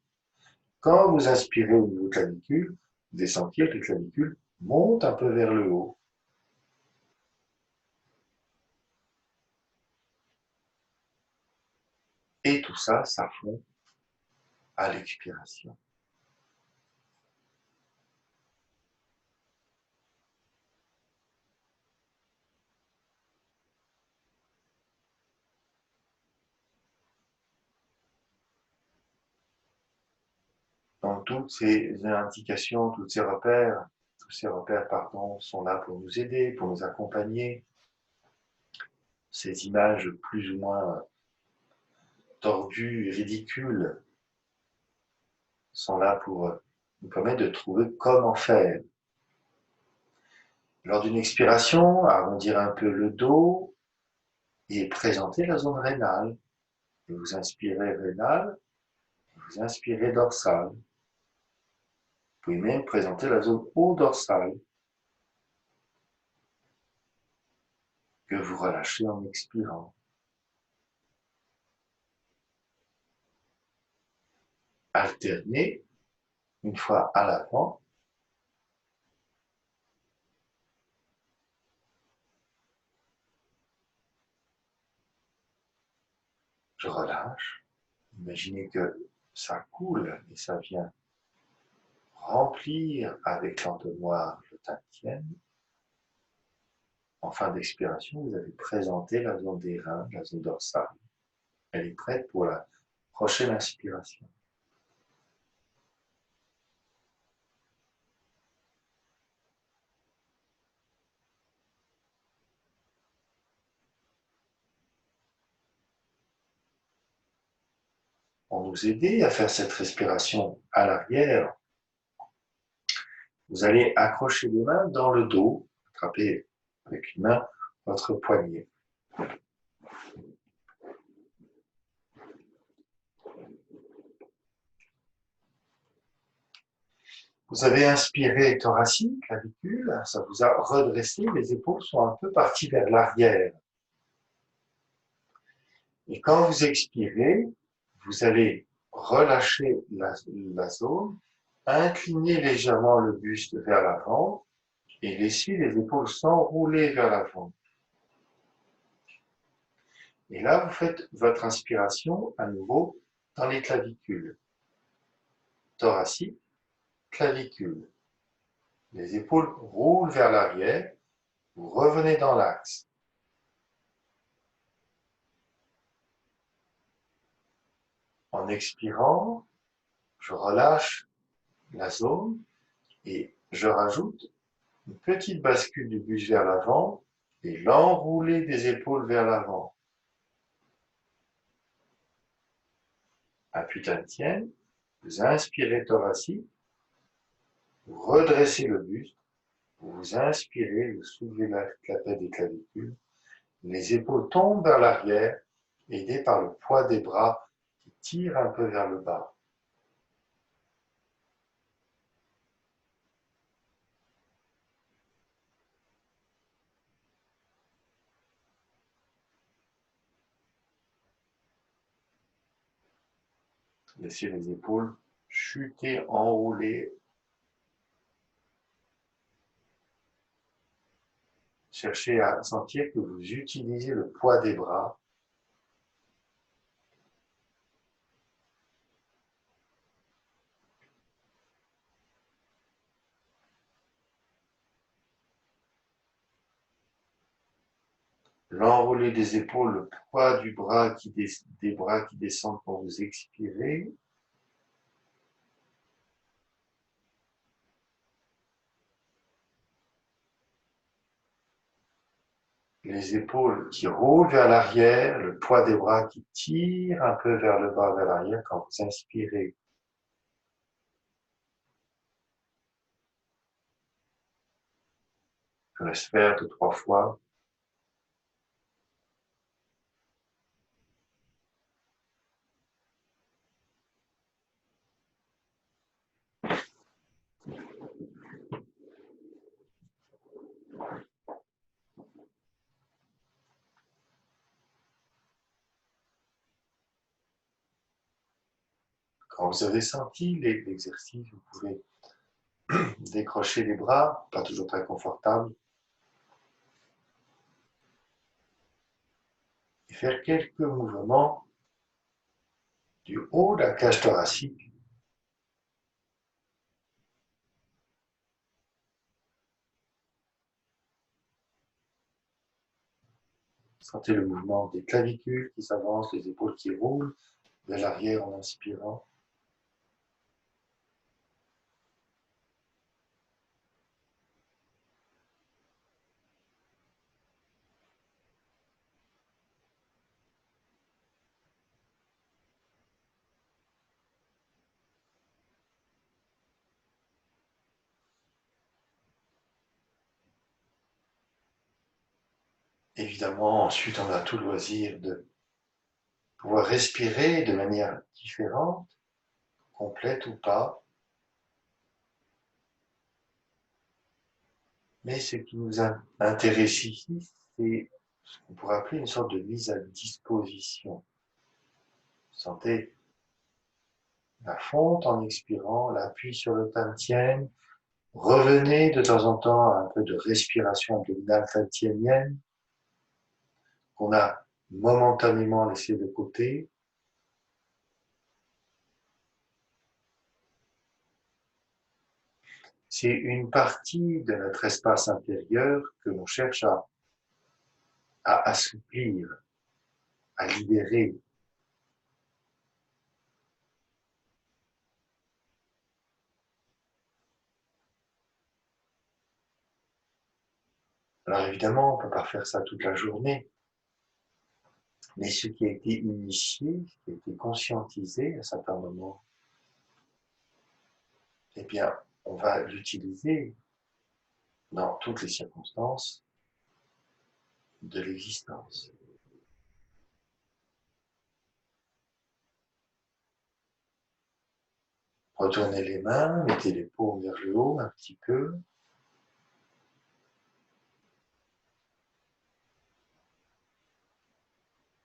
Quand vous inspirez au niveau clavicule, vous devez sentir que les clavicules montent un peu vers le haut. Et tout ça, ça fond à l'expiration. Donc toutes ces indications, tous ces repères, pardon, sont là pour nous aider, pour nous accompagner. Ces images plus ou moins tordues et ridicules sont là pour nous permettre de trouver comment faire. Lors d'une expiration, arrondir un peu le dos et présenter la zone rénale. Vous inspirez rénale, vous inspirez dorsale. Vous pouvez même présenter la zone haut dorsale que vous relâchez en expirant. Alternez une fois à l'avant, je relâche. Imaginez que ça coule et ça vient remplir avec l'entonnoir le tantien. En fin d'expiration, vous avez présenté la zone des reins, la zone dorsale. Elle est prête pour la prochaine inspiration. Pour nous aider à faire cette respiration à l'arrière, vous allez accrocher les mains dans le dos, attraper avec une main votre poignet. Vous avez inspiré thoracique, clavicule, ça vous a redressé, les épaules sont un peu parties vers l'arrière. Et quand vous expirez, vous allez relâcher la zone, incliner légèrement le buste vers l'avant et laisser les épaules s'enrouler vers l'avant. Et là, vous faites votre inspiration à nouveau dans les clavicules. Thoracique, clavicule. Les épaules roulent vers l'arrière, vous revenez dans l'axe. En expirant, je relâche la zone et je rajoute une petite bascule du buste vers l'avant et l'enroulé des épaules vers l'avant. Appui tantien, vous inspirez thoracique, vous redressez le buste, vous inspirez, vous soulevez la tête des clavicules, les épaules tombent vers l'arrière, aidées par le poids des bras qui tirent un peu vers le bas. Laissez les épaules chuter, enrouler. Cherchez à sentir que vous utilisez le poids des bras. L'enroulé des épaules, le poids des bras qui descendent quand vous expirez. les épaules qui roulent vers l'arrière, le poids des bras qui tire un peu vers le bas, vers l'arrière quand vous inspirez. Je laisse faire 2-3 fois. Quand vous avez senti l'exercice, vous pouvez décrocher les bras, pas toujours très confortable, et faire quelques mouvements du haut de la cage thoracique. Sentez le mouvement des clavicules qui s'avancent, les épaules qui roulent vers l'arrière en inspirant. Évidemment, ensuite, on a tout le loisir de pouvoir respirer de manière différente, complète ou pas. Mais ce qui nous intéresse ici, c'est ce qu'on pourrait appeler une sorte de mise à disposition. Sentez la fonte en expirant, l'appui sur le tantien. Revenez de temps en temps à un peu de respiration abdominale tantienienne qu'on a momentanément laissé de côté. C'est une partie de notre espace intérieur que l'on cherche à assouplir, à libérer. Alors évidemment, on ne peut pas faire ça toute la journée, mais ce qui a été initié, ce qui a été conscientisé à certains moments, eh bien, on va l'utiliser dans toutes les circonstances de l'existence. Retournez les mains, mettez les paumes vers le haut un petit peu.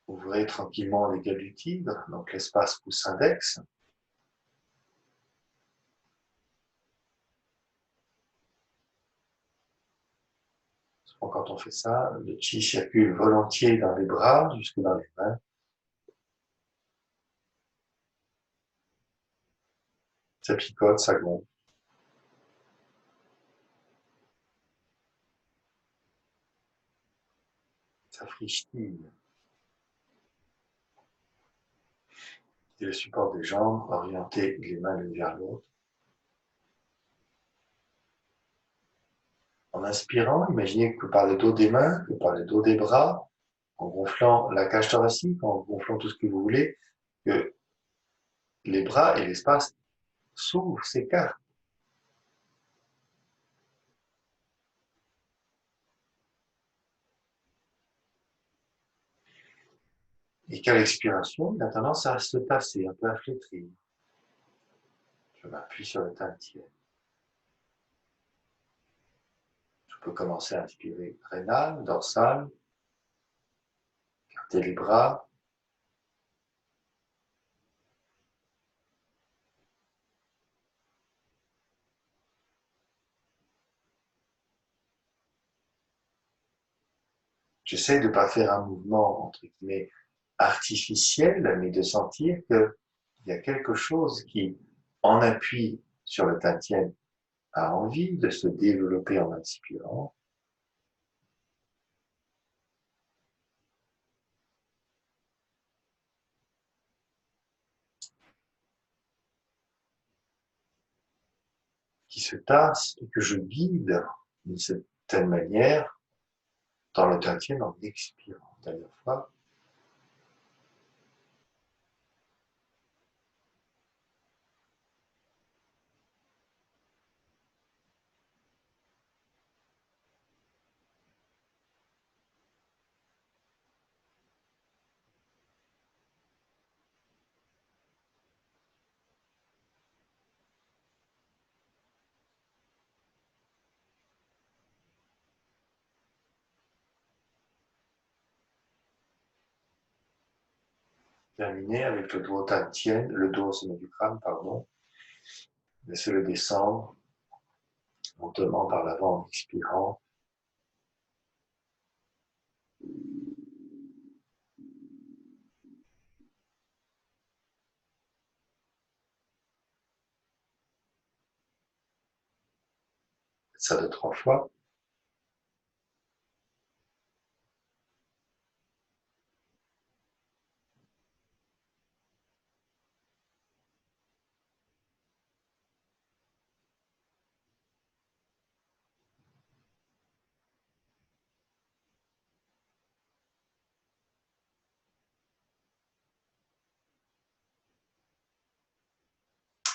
Ouvrez tranquillement les glutides, donc l'espace pouce-index. Quand on fait ça, le chi circule volontiers dans les bras, jusque dans les mains. Ça picote, ça gonfle. Ça frichtille. Et le support des jambes, orientez les mains l'une vers l'autre. En inspirant, imaginez que par le dos des mains, que par le dos des bras, en gonflant la cage thoracique, en gonflant tout ce que vous voulez, que les bras et l'espace s'ouvrent, s'écartent. Et qu'à l'expiration, il a tendance à se tasser, un peu à flétrir. Je m'appuie sur le tantien. Je peux commencer à inspirer rénal, dorsal, garder les bras. J'essaie de ne pas faire un mouvement, entre guillemets, artificiel, mais de sentir qu'il y a quelque chose qui, en appui sur le tantien, a envie de se développer en inspirant. Qui se tasse et que je guide d'une certaine manière dans le tantien en expirant. Dernière fois. Terminer avec le dos tantien, le dos au sommet du crâne, pardon. Laissez-le descendre lentement par l'avant en expirant. Ça de 3 fois.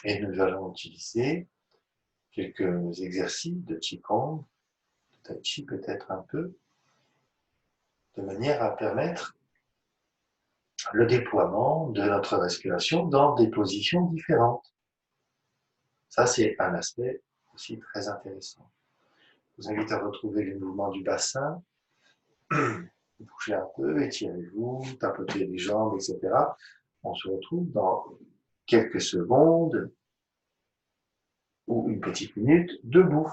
Et nous allons utiliser quelques exercices de Qigong, de Tai Chi peut-être un peu, de manière à permettre le déploiement de notre respiration dans des positions différentes. Ça, c'est un aspect aussi très intéressant. Je vous invite à retrouver les mouvements du bassin. Bougez un peu, étirez-vous, tapotez les jambes, etc. On se retrouve dans quelques secondes ou une petite minute debout.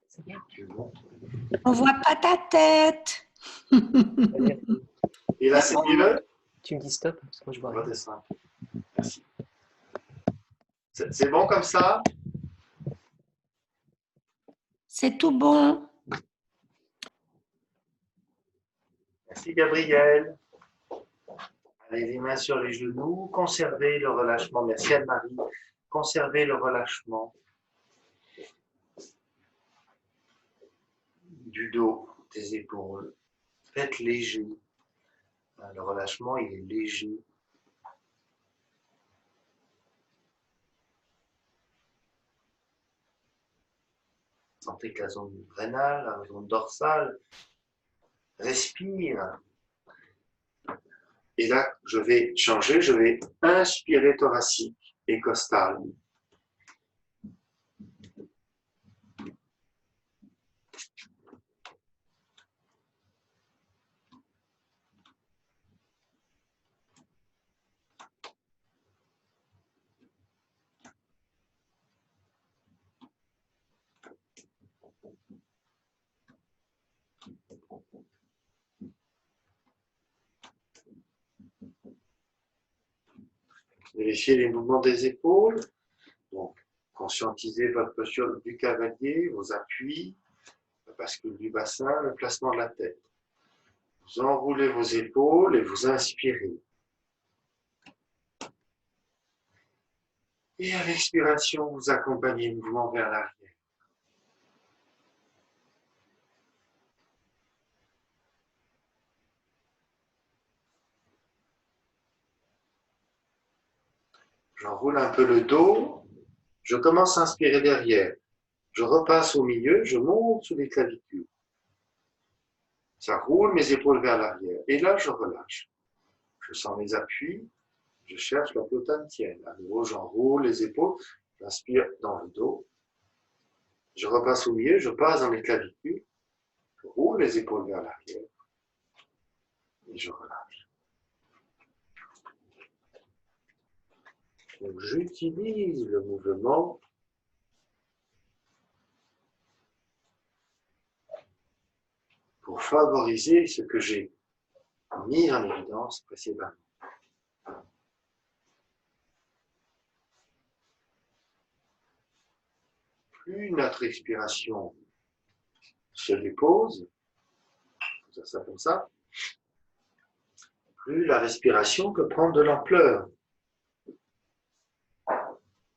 C'est bien. On voit pas ta tête. Et là, c'est mieux. Tu me dis stop, parce que moi je vois On va rien. descendre. Merci. C'est bon comme ça? C'est tout bon. Merci Gabriel. Allez, les mains sur les genoux, conservez le relâchement. Merci Anne-Marie. Conservez le relâchement du dos, des épaules. Faites léger. Le relâchement, il est léger. Sentez que la zone rénale, la zone dorsale respire. Et là, je vais changer, je vais inspirer thoracique et costal. Vérifiez les mouvements des épaules. Donc, conscientisez votre posture du cavalier, vos appuis, la bascule du bassin, le placement de la tête. Vous enroulez vos épaules et vous inspirez. Et à l'expiration, vous accompagnez le mouvement vers l'arrière. J'enroule un peu le dos. Je commence à inspirer derrière. Je repasse au milieu, je monte sous les clavicules. Ça roule mes épaules vers l'arrière. Et là, je relâche. Je sens mes appuis. Je cherche la plotane tienne. À nouveau, j'enroule les épaules. J'inspire dans le dos. Je repasse au milieu, je passe dans les clavicules. Je roule les épaules vers l'arrière. Et je relâche. Donc, j'utilise le mouvement pour favoriser ce que j'ai mis en évidence précédemment. Plus notre expiration se dépose, ça comme ça, plus la respiration peut prendre de l'ampleur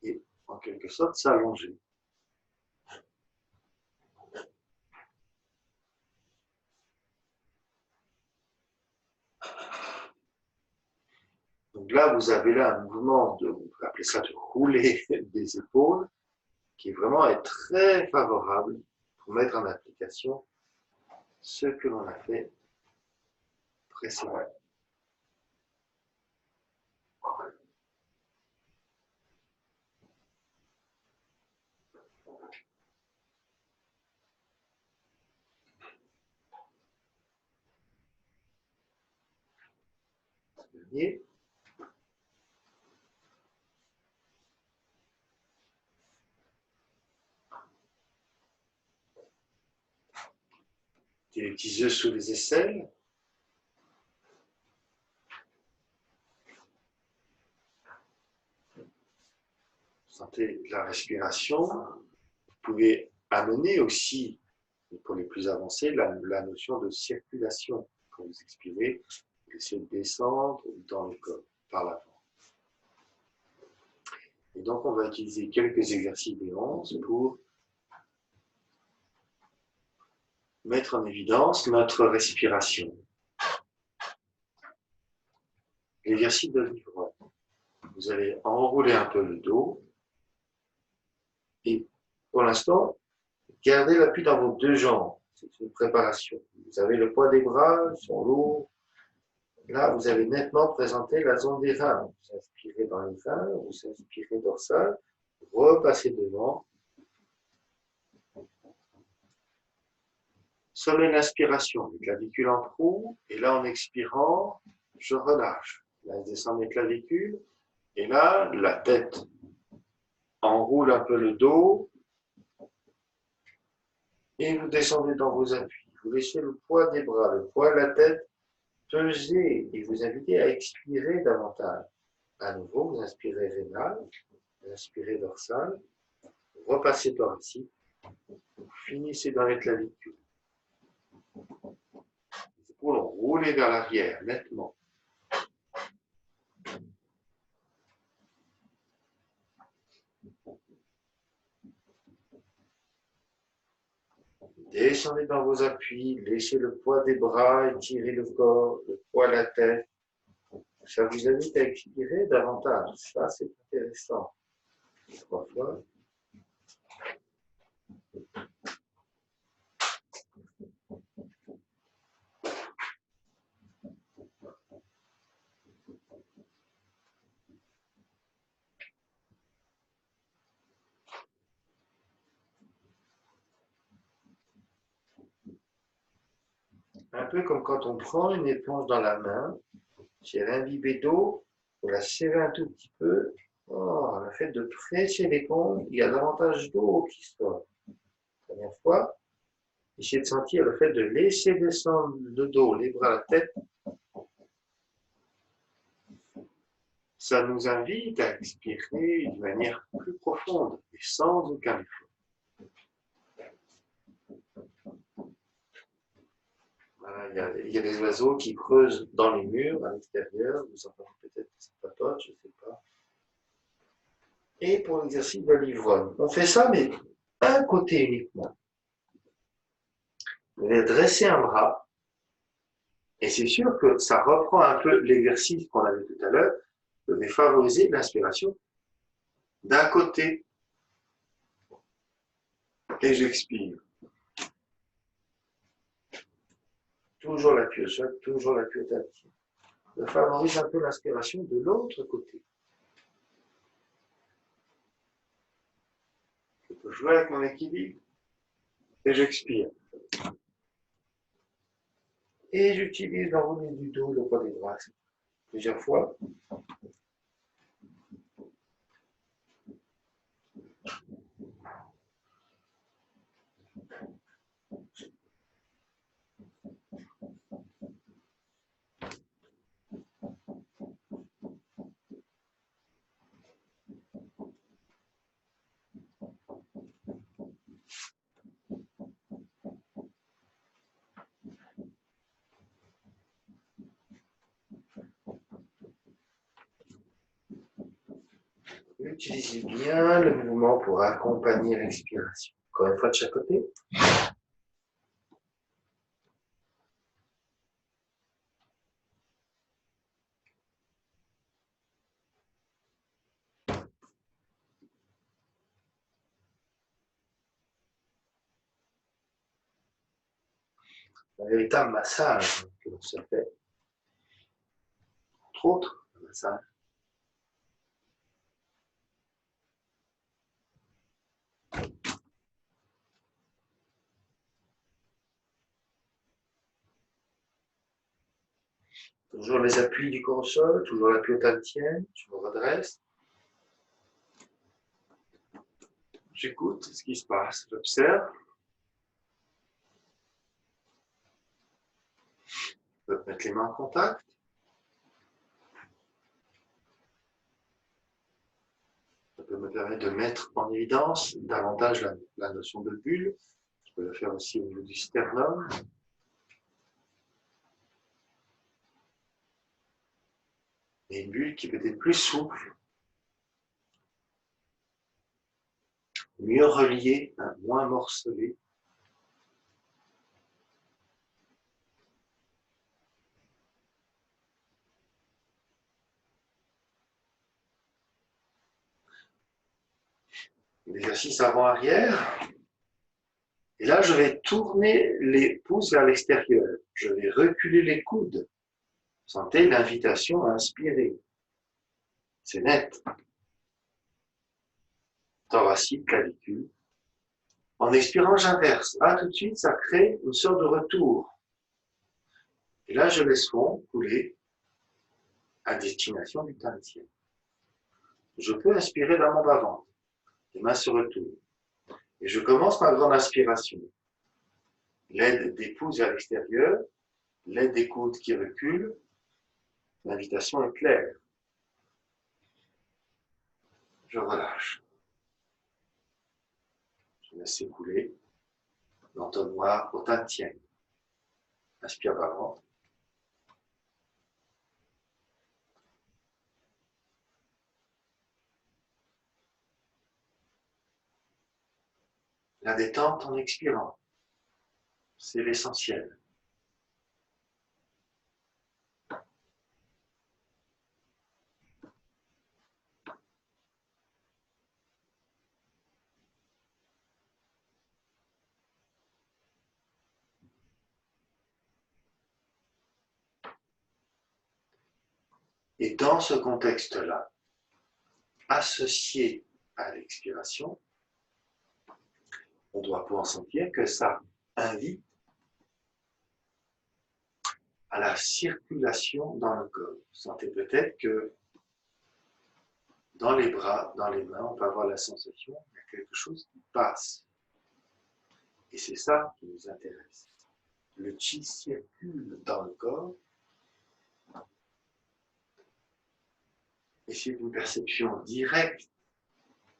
et en quelque sorte s'allonger. Donc là, vous avez là un mouvement de, on peut appeler ça de rouler des épaules, qui vraiment est très favorable pour mettre en application ce que l'on a fait précédemment. Dernier. Les petits yeux sous les aisselles. Sentez la respiration. Vous pouvez amener aussi, pour les plus avancés, la notion de circulation. Quand vous expirez, vous laissez descendre dans le corps, par l'avant. Et donc, on va utiliser quelques exercices des hanches pour mettre en évidence notre respiration. L'exercice de l'ivrogne. Vous allez enrouler un peu le dos et pour l'instant, gardez l'appui dans vos deux jambes. C'est une préparation. Vous avez le poids des bras, ils sont lourds. Là, vous avez nettement présenté la zone des reins. Vous inspirez dans les reins, vous inspirez dorsal, repassez devant. Sommet l'inspiration, les clavicules en proue, et là, en expirant, je relâche. Là, je descends mes clavicules, et là, la tête enroule un peu le dos, et vous descendez dans vos appuis. Vous laissez le poids des bras, le poids de la tête peser, et vous invitez à expirer davantage. À nouveau, vous inspirez rénal, vous inspirez dorsal, vous repassez thoracique, vous finissez dans les clavicules. Les épaules ont roulé vers l'arrière, nettement. Descendez dans vos appuis, laissez le poids des bras, étirez le corps, le poids de la tête. Ça vous invite à expirer davantage. Ça, c'est intéressant. 3 fois. Un peu comme quand on prend une éponge dans la main, si elle est imbibée d'eau, vous la serrez un tout petit peu. Oh, le fait de presser l'éponge, il y a davantage d'eau qui sort. Première fois, essayez de sentir le fait de laisser descendre le dos, les bras, la tête. Ça nous invite à expirer de manière plus profonde et sans aucun effort. Voilà, il y a des oiseaux qui creusent dans les murs à l'extérieur. Vous entendez peut-être que ça papote, je ne sais pas. Et pour l'exercice de l'ivrogne, on fait ça, mais un côté uniquement. Vous allez dresser un bras, et c'est sûr que ça reprend un peu l'exercice qu'on avait tout à l'heure, de favoriser l'inspiration d'un côté et j'expire. Toujours l'appui au sol, toujours l'appui au tapis. Je favorise un peu l'inspiration de l'autre côté. Je peux jouer avec mon équilibre et j'expire. Et j'utilise l'enroulement du dos, le poids des bras, plusieurs fois. Utilisez bien le mouvement pour accompagner l'expiration. Encore une fois de chaque côté. Un véritable massage que l'on se fait. Entre autres, un massage. Toujours les appuis du corps au sol, toujours l'appui au tantien, je me redresse. J'écoute ce qui se passe, j'observe. Je peux mettre les mains en contact. Ça peut me permettre de mettre en évidence davantage la notion de bulle. Je peux le faire aussi au niveau du sternum. Et une bulle qui peut être plus souple, mieux reliée, hein, moins morcelée. L'exercice avant-arrière. Et là, je vais tourner les pouces vers l'extérieur. Je vais reculer les coudes. Sentez l'invitation à inspirer. C'est net. Thoracique, clavicule. En expirant, j'inverse. Ah, tout de suite, ça crée une sorte de retour. Et là, je laisse fond couler à destination du tantien. Je peux inspirer dans mon bas-ventre. Les mains se retournent. Et je commence ma grande inspiration. L'aide des pouces vers l'extérieur, l'aide des coudes qui reculent. L'invitation est claire. Je relâche. Je laisse s'écouler l'entonnoir au tantien. Inspire bas-ventre. La détente en expirant, c'est l'essentiel. Et dans ce contexte-là, associé à l'expiration, on doit pouvoir sentir que ça invite à la circulation dans le corps. Vous sentez peut-être que dans les bras, dans les mains, on peut avoir la sensation qu'il y a quelque chose qui passe. Et c'est ça qui nous intéresse. Le chi circule dans le corps. Et c'est une perception directe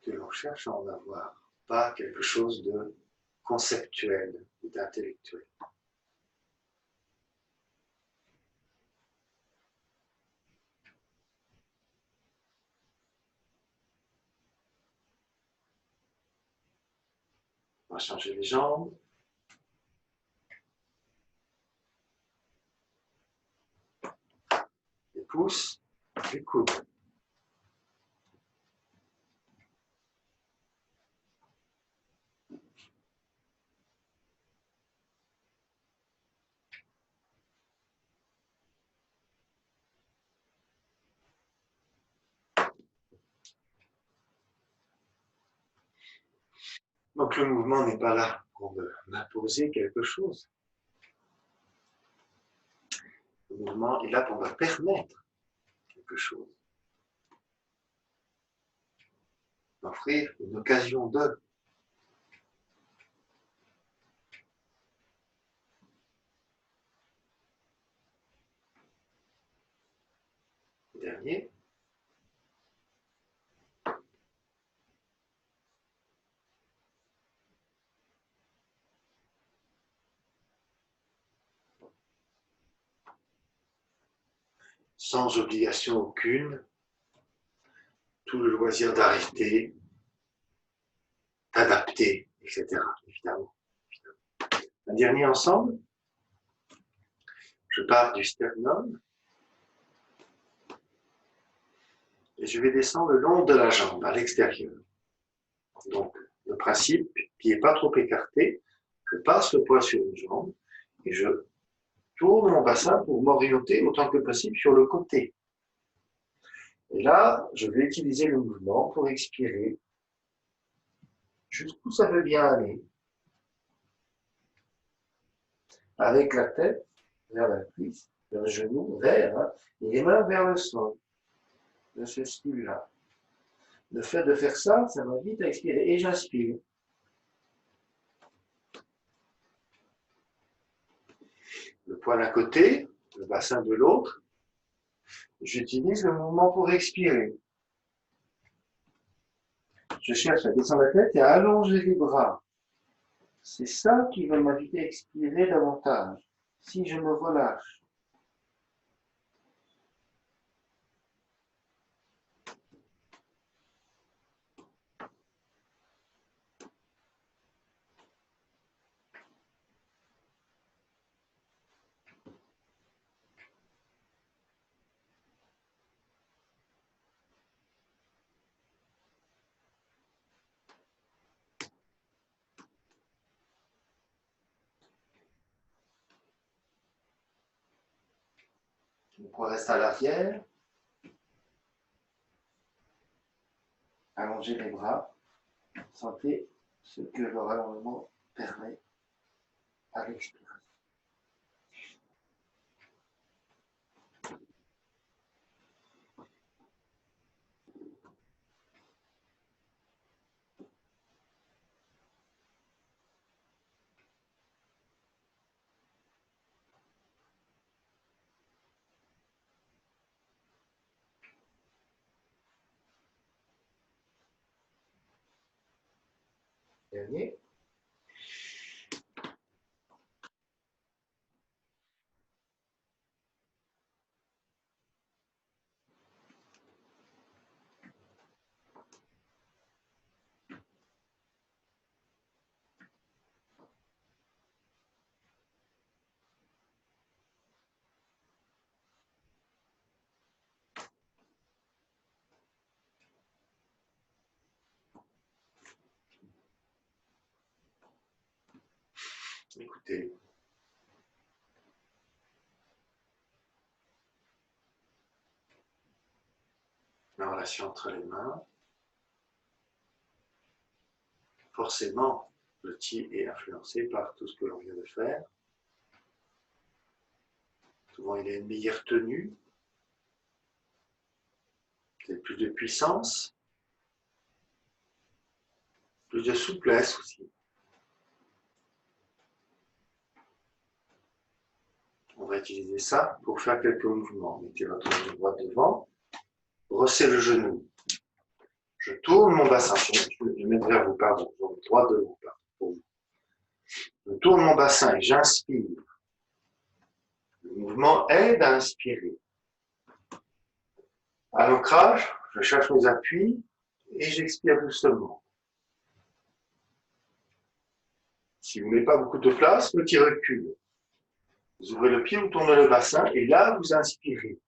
que l'on cherche à en avoir, pas quelque chose de conceptuel ou d'intellectuel. On va changer les jambes. Les pouces, les coudes. Donc le mouvement n'est pas là pour m'imposer quelque chose. Le mouvement est là pour me permettre quelque chose. M'offrir une occasion de. Dernier. Sans obligation aucune, tout le loisir d'arrêter, d'adapter, etc. Évidemment. Un dernier ensemble. Je pars du sternum et je vais descendre le long de la jambe, à l'extérieur. Donc, le principe, qui n'est pas trop écarté, je passe le poids sur une jambe et je tourne mon bassin pour m'orienter autant que possible sur le côté. Et là, je vais utiliser le mouvement pour expirer jusqu'où ça veut bien aller. Avec la tête vers la cuisse, le genou vers, et les mains vers le sol, de ce style-là. Le fait de faire ça, ça m'invite à expirer. Et j'inspire. Le poids d'un côté, le bassin de l'autre. J'utilise le mouvement pour expirer. Je cherche à descendre la tête et à allonger les bras. C'est ça qui va m'inviter à expirer davantage. Si je me relâche. Le poids reste à l'arrière. Allongez les bras. Sentez ce que le rallongement permet à l'expiration. Dernier. Écoutez. La relation entre les mains. Forcément, le ti est influencé par tout ce que l'on vient de faire. Souvent, il a une meilleure tenue, peut-être plus de puissance, plus de souplesse aussi. On va utiliser ça pour faire quelques mouvements. Mettez votre main droite devant, brossez le genou. Je tourne mon bassin, je vais mettre vers vous, pardon, droite devant, pardon. Je tourne mon bassin et j'inspire. Le mouvement aide à inspirer. À l'ancrage, je cherche mes appuis et j'expire doucement. Si vous n'avez pas beaucoup de place, petit recul. Vous ouvrez le pied, vous tournez le bassin et là, vous inspirez.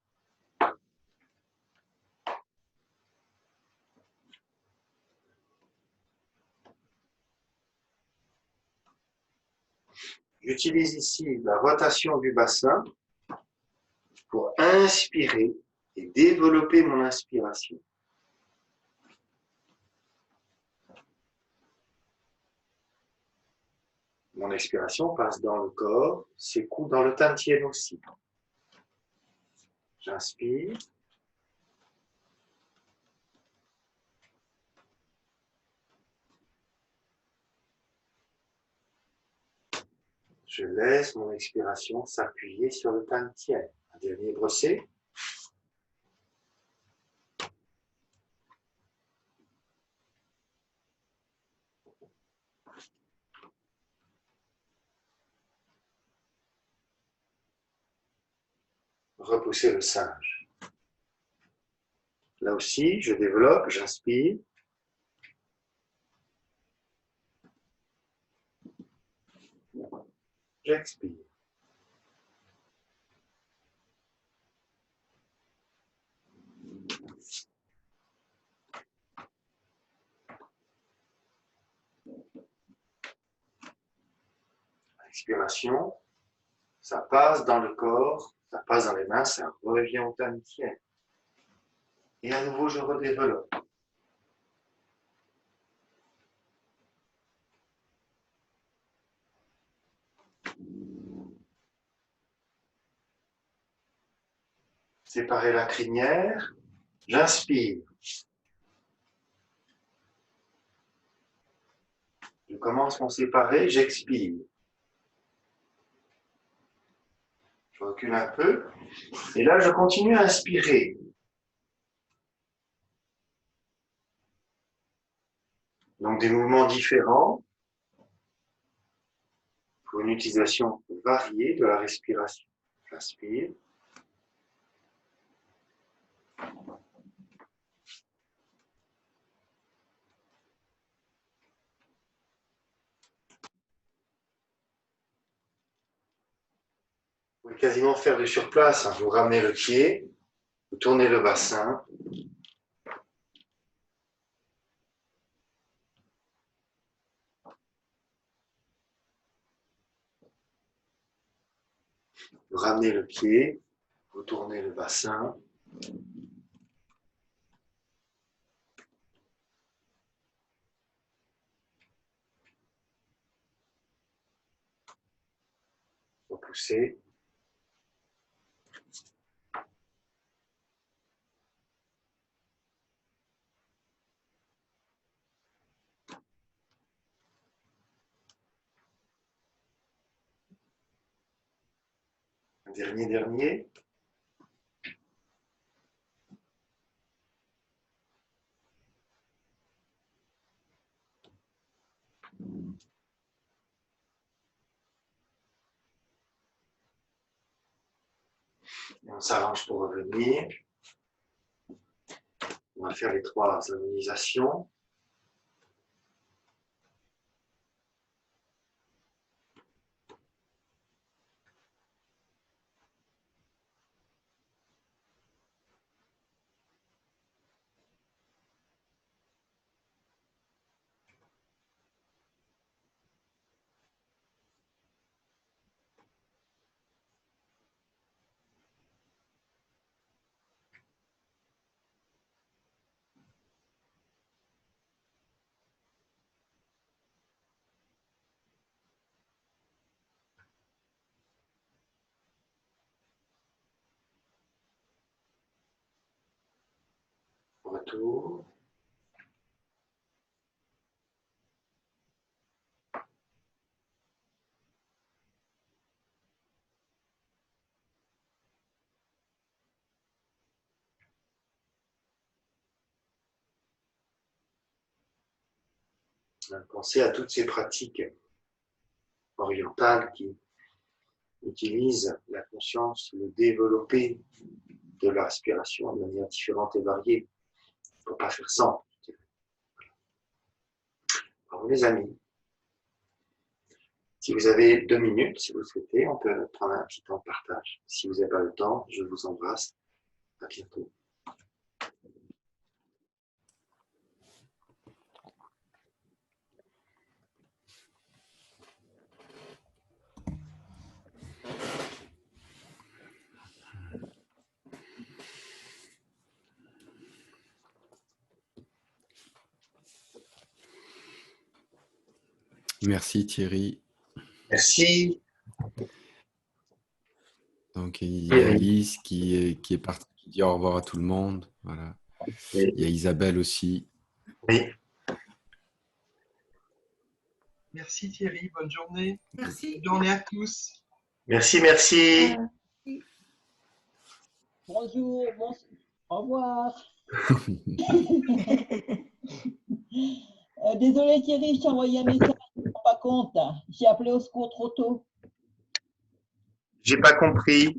J'utilise ici la rotation du bassin pour inspirer et développer mon inspiration. Mon expiration passe dans le corps, s'écoule dans le tantien aussi. J'inspire. Je laisse mon expiration s'appuyer sur le tantien. Un dernier brossé. Repousser le singe. Là aussi, je développe, j'inspire. J'expire. Expiration, ça passe dans le corps, ça passe dans les mains, ça revient au tantien. Et à nouveau, je redéveloppe. Séparer la crinière, j'inspire. Je commence mon séparé, j'expire. Je recule un peu. Et là, je continue à inspirer. Donc, des mouvements différents pour une utilisation variée de la respiration. J'inspire. Vous pouvez quasiment faire du surplace. Vous ramenez le pied, vous tournez le bassin. Vous ramenez le pied, vous tournez le bassin. Repoussez. Un dernier. Et on s'arrange pour revenir. On va faire les 3 harmonisations. Retour. Pensez à toutes ces pratiques orientales qui utilisent la conscience, le développé de la respiration de manière différente et variée. Il ne faut pas faire sans. Alors les amis, si vous avez 2 minutes, si vous le souhaitez, on peut prendre un petit temps de partage. Si vous n'avez pas le temps, je vous embrasse. À bientôt. Merci Thierry. Merci. Donc, il y a Alice qui est partie, qui dit au revoir à tout le monde. Voilà. Oui. Il y a Isabelle aussi. Oui. Merci Thierry, bonne journée. Merci. Bonne journée à tous. Merci, merci. Bonjour, au revoir. Désolé Thierry, je t'ai envoyé un message, je ne me rends pas compte. J'ai appelé au secours trop tôt. J'ai pas compris.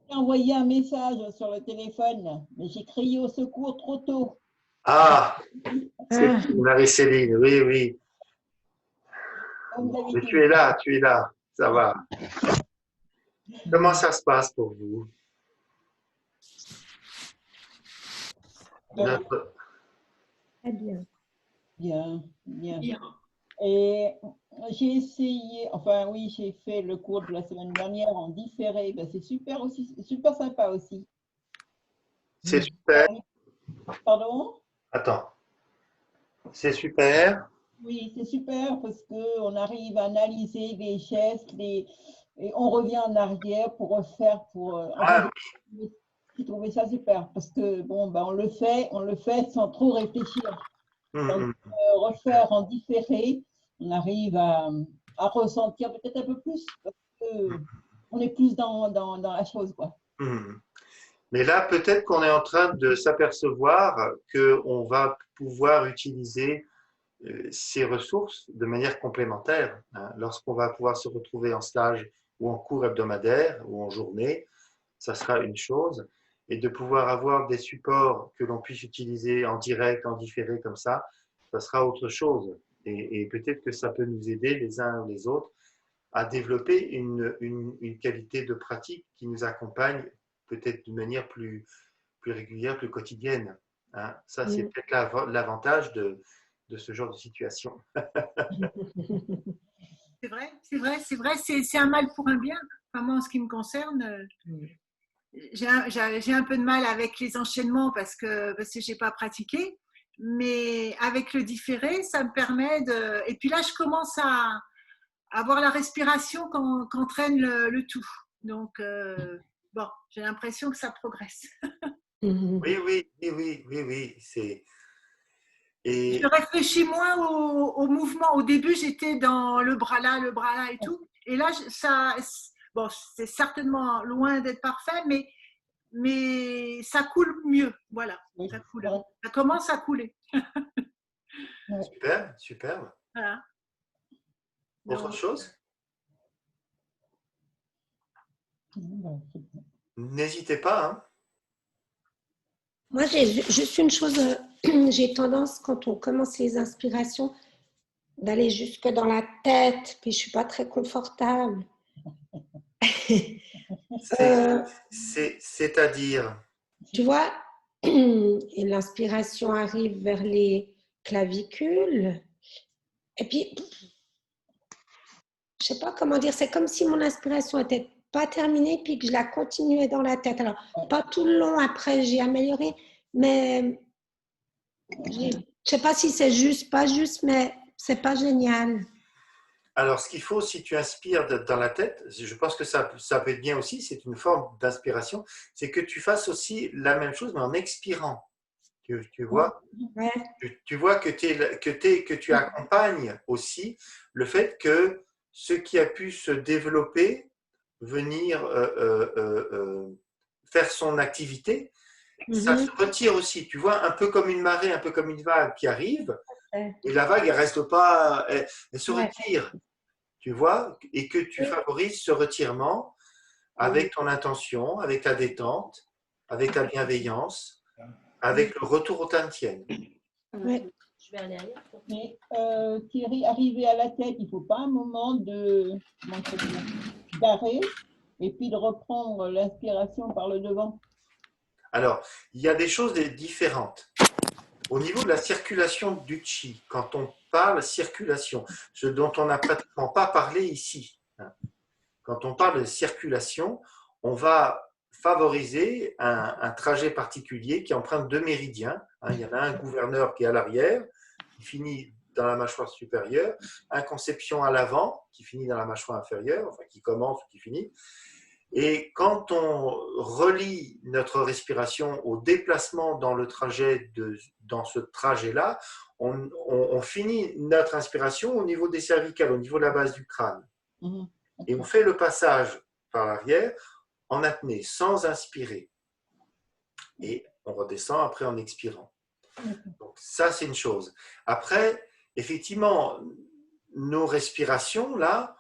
J'ai envoyé un message sur le téléphone, mais j'ai crié au secours trop tôt. Ah, c'est Marie-Céline, oui, oui. Comme Mais d'habitude. tu es là, ça va. Comment ça se passe pour vous? Notre- Très bien. Bien, bien. Bien. Et j'ai essayé, enfin oui, j'ai fait le cours de la semaine dernière en différé. Ben, c'est super aussi, super sympa aussi. C'est super. Pardon? Attends. C'est super. Oui, c'est super parce qu'on arrive à analyser les gestes, et on revient en arrière pour refaire, Ah, j'ai trouvé ça super parce que bon, ben, on le fait sans trop réfléchir. Donc, refaire en différé, on arrive à ressentir peut-être un peu plus parce qu'on est plus dans la chose, quoi. Mais là, peut-être qu'on est en train de s'apercevoir qu'on va pouvoir utiliser ces ressources de manière complémentaire. Hein. Lorsqu'on va pouvoir se retrouver en stage ou en cours hebdomadaire ou en journée, ça sera une chose. Et de pouvoir avoir des supports que l'on puisse utiliser en direct, en différé comme ça sera autre chose. Et peut-être que ça peut nous aider les uns ou les autres à développer une qualité de pratique qui nous accompagne peut-être d'une manière plus régulière, plus quotidienne. Hein. Ça, c'est peut-être l'avantage de ce genre de situation. C'est vrai, c'est vrai, c'est vrai, c'est un mal pour un bien. Enfin, moi, en ce qui me concerne, j'ai un peu de mal avec les enchaînements parce que je n'ai pas pratiqué. Mais avec le différé, ça me permet de… Et puis là, je commence à avoir la respiration qu'entraîne le tout. Donc, bon, j'ai l'impression que ça progresse. Oui. Je réfléchis moins au mouvement. Au début, j'étais dans le bras là et tout. Et là, bon, c'est certainement loin d'être parfait, mais ça coule mieux. Voilà, Oui. ça coule. Ça commence à couler. Super, superbe. Voilà. Autre chose? N'hésitez pas. Hein. Moi, j'ai juste une chose, j'ai tendance, quand on commence les inspirations, d'aller jusque dans la tête, puis je ne suis pas très confortable. C'est-à-dire? Tu vois, et l'inspiration arrive vers les clavicules, et puis, je ne sais pas comment dire, c'est comme si mon inspiration n'était pas terminée, puis que je la continuais dans la tête. Alors, pas tout le long, après, j'ai amélioré, mais je ne sais pas si c'est juste, pas juste, mais ce n'est pas génial. Alors, ce qu'il faut, si tu inspires dans la tête, je pense que ça peut être bien aussi, c'est une forme d'inspiration, c'est que tu fasses aussi la même chose, mais en expirant. Tu vois, Ouais. tu vois que tu accompagnes aussi le fait que ce qui a pu se développer, venir faire son activité, ça se retire aussi. Tu vois, un peu comme une marée, un peu comme une vague qui arrive, et la vague, elle reste pas, elle se retire. Tu vois, et que tu favorises ce retirement avec ton intention, avec ta détente, avec ta bienveillance, avec le retour au Tantien. Ouais. Je vais aller ailleurs. Mais Thierry, arrivé à la tête, il ne faut pas un moment d'arrêt et puis de reprendre l'inspiration par le devant. Alors, il y a des choses différentes. Au niveau de la circulation du chi, quand on parle circulation, ce dont on n'a pratiquement pas parlé ici, hein. Quand on parle de circulation, on va favoriser un trajet particulier qui emprunte deux méridiens. Hein. Il y en a un gouverneur qui est à l'arrière, qui finit dans la mâchoire supérieure, inconception à l'avant, qui finit dans la mâchoire inférieure, enfin qui commence ou qui finit. Et quand on relie notre respiration au déplacement dans le trajet dans ce trajet-là, on finit notre inspiration au niveau des cervicales, au niveau de la base du crâne. Et on fait le passage par l'arrière en apnée, sans inspirer. Et on redescend après en expirant. Donc ça, c'est une chose. Après, effectivement, nos respirations, là,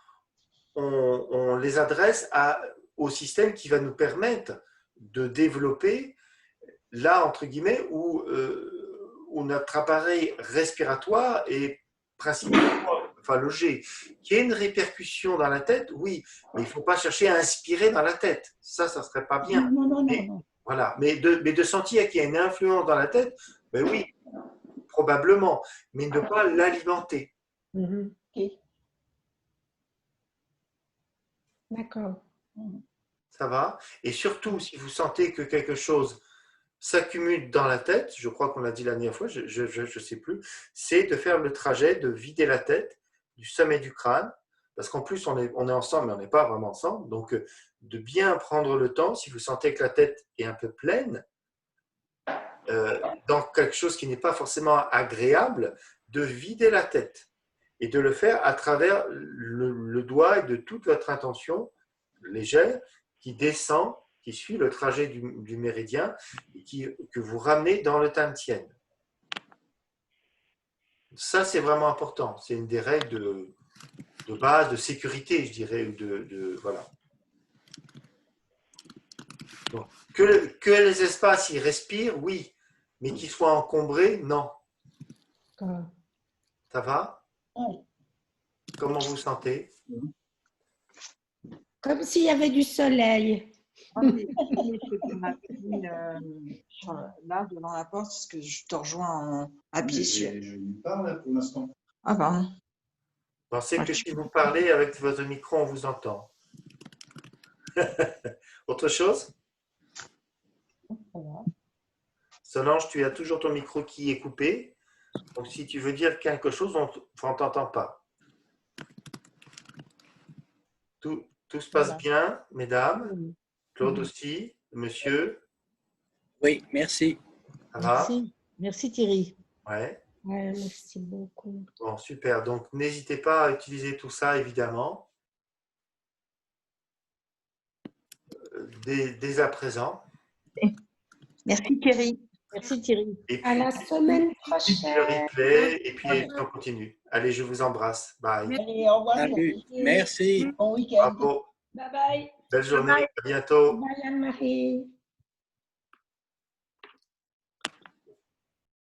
on les adresse au système qui va nous permettre de développer, là, entre guillemets, où notre appareil respiratoire est principalement logé. Qu'il y ait une répercussion dans la tête, oui, mais il ne faut pas chercher à inspirer dans la tête. Ça ne serait pas bien. Non. Voilà. Mais de sentir qu'il y a une influence dans la tête, ben oui, probablement, mais ne pas l'alimenter. Ok. D'accord. Ça va? Et surtout, si vous sentez que quelque chose s'accumule dans la tête, je crois qu'on l'a dit la dernière fois, je ne sais plus, c'est de faire le trajet, de vider la tête du sommet du crâne, parce qu'en plus, on est ensemble, mais on n'est pas vraiment ensemble, donc de bien prendre le temps, si vous sentez que la tête est un peu pleine, dans quelque chose qui n'est pas forcément agréable, de vider la tête et de le faire à travers le doigt et de toute votre intention légère qui descend, qui suit le trajet du méridien et que vous ramenez dans le Tantien. Ça, c'est vraiment important. C'est une des règles de base, de sécurité, je dirais. Voilà. Donc, que les espaces y respirent, oui, mais qu'ils soient encombrés, non. Ça va? Comment vous sentez? Comme s'il y avait du soleil. Là, devant la porte, parce que je te rejoins à pied sûr. Je lui parle pour l'instant. Ah, pardon. Pensez que si vous parlez avec votre micro, on vous entend. Autre chose? Solange, tu as toujours ton micro qui est coupé. Donc, si tu veux dire quelque chose, on ne t'entend pas. Tout se passe bien, mesdames? Claude aussi? Monsieur? Oui, merci. Ça va? Merci Thierry. Ouais. Ouais, merci beaucoup. Bon, super. Donc, n'hésitez pas à utiliser tout ça, évidemment, dès à présent. Merci Thierry. Merci Thierry. Et puis, À la semaine le prochaine. replay, et puis on continue. Allez, je vous embrasse. Bye. Allez, au revoir. Salut. Merci. Bon week-end. Bravo. Bye bye. Belle journée. À bientôt. Bye Anne-Marie.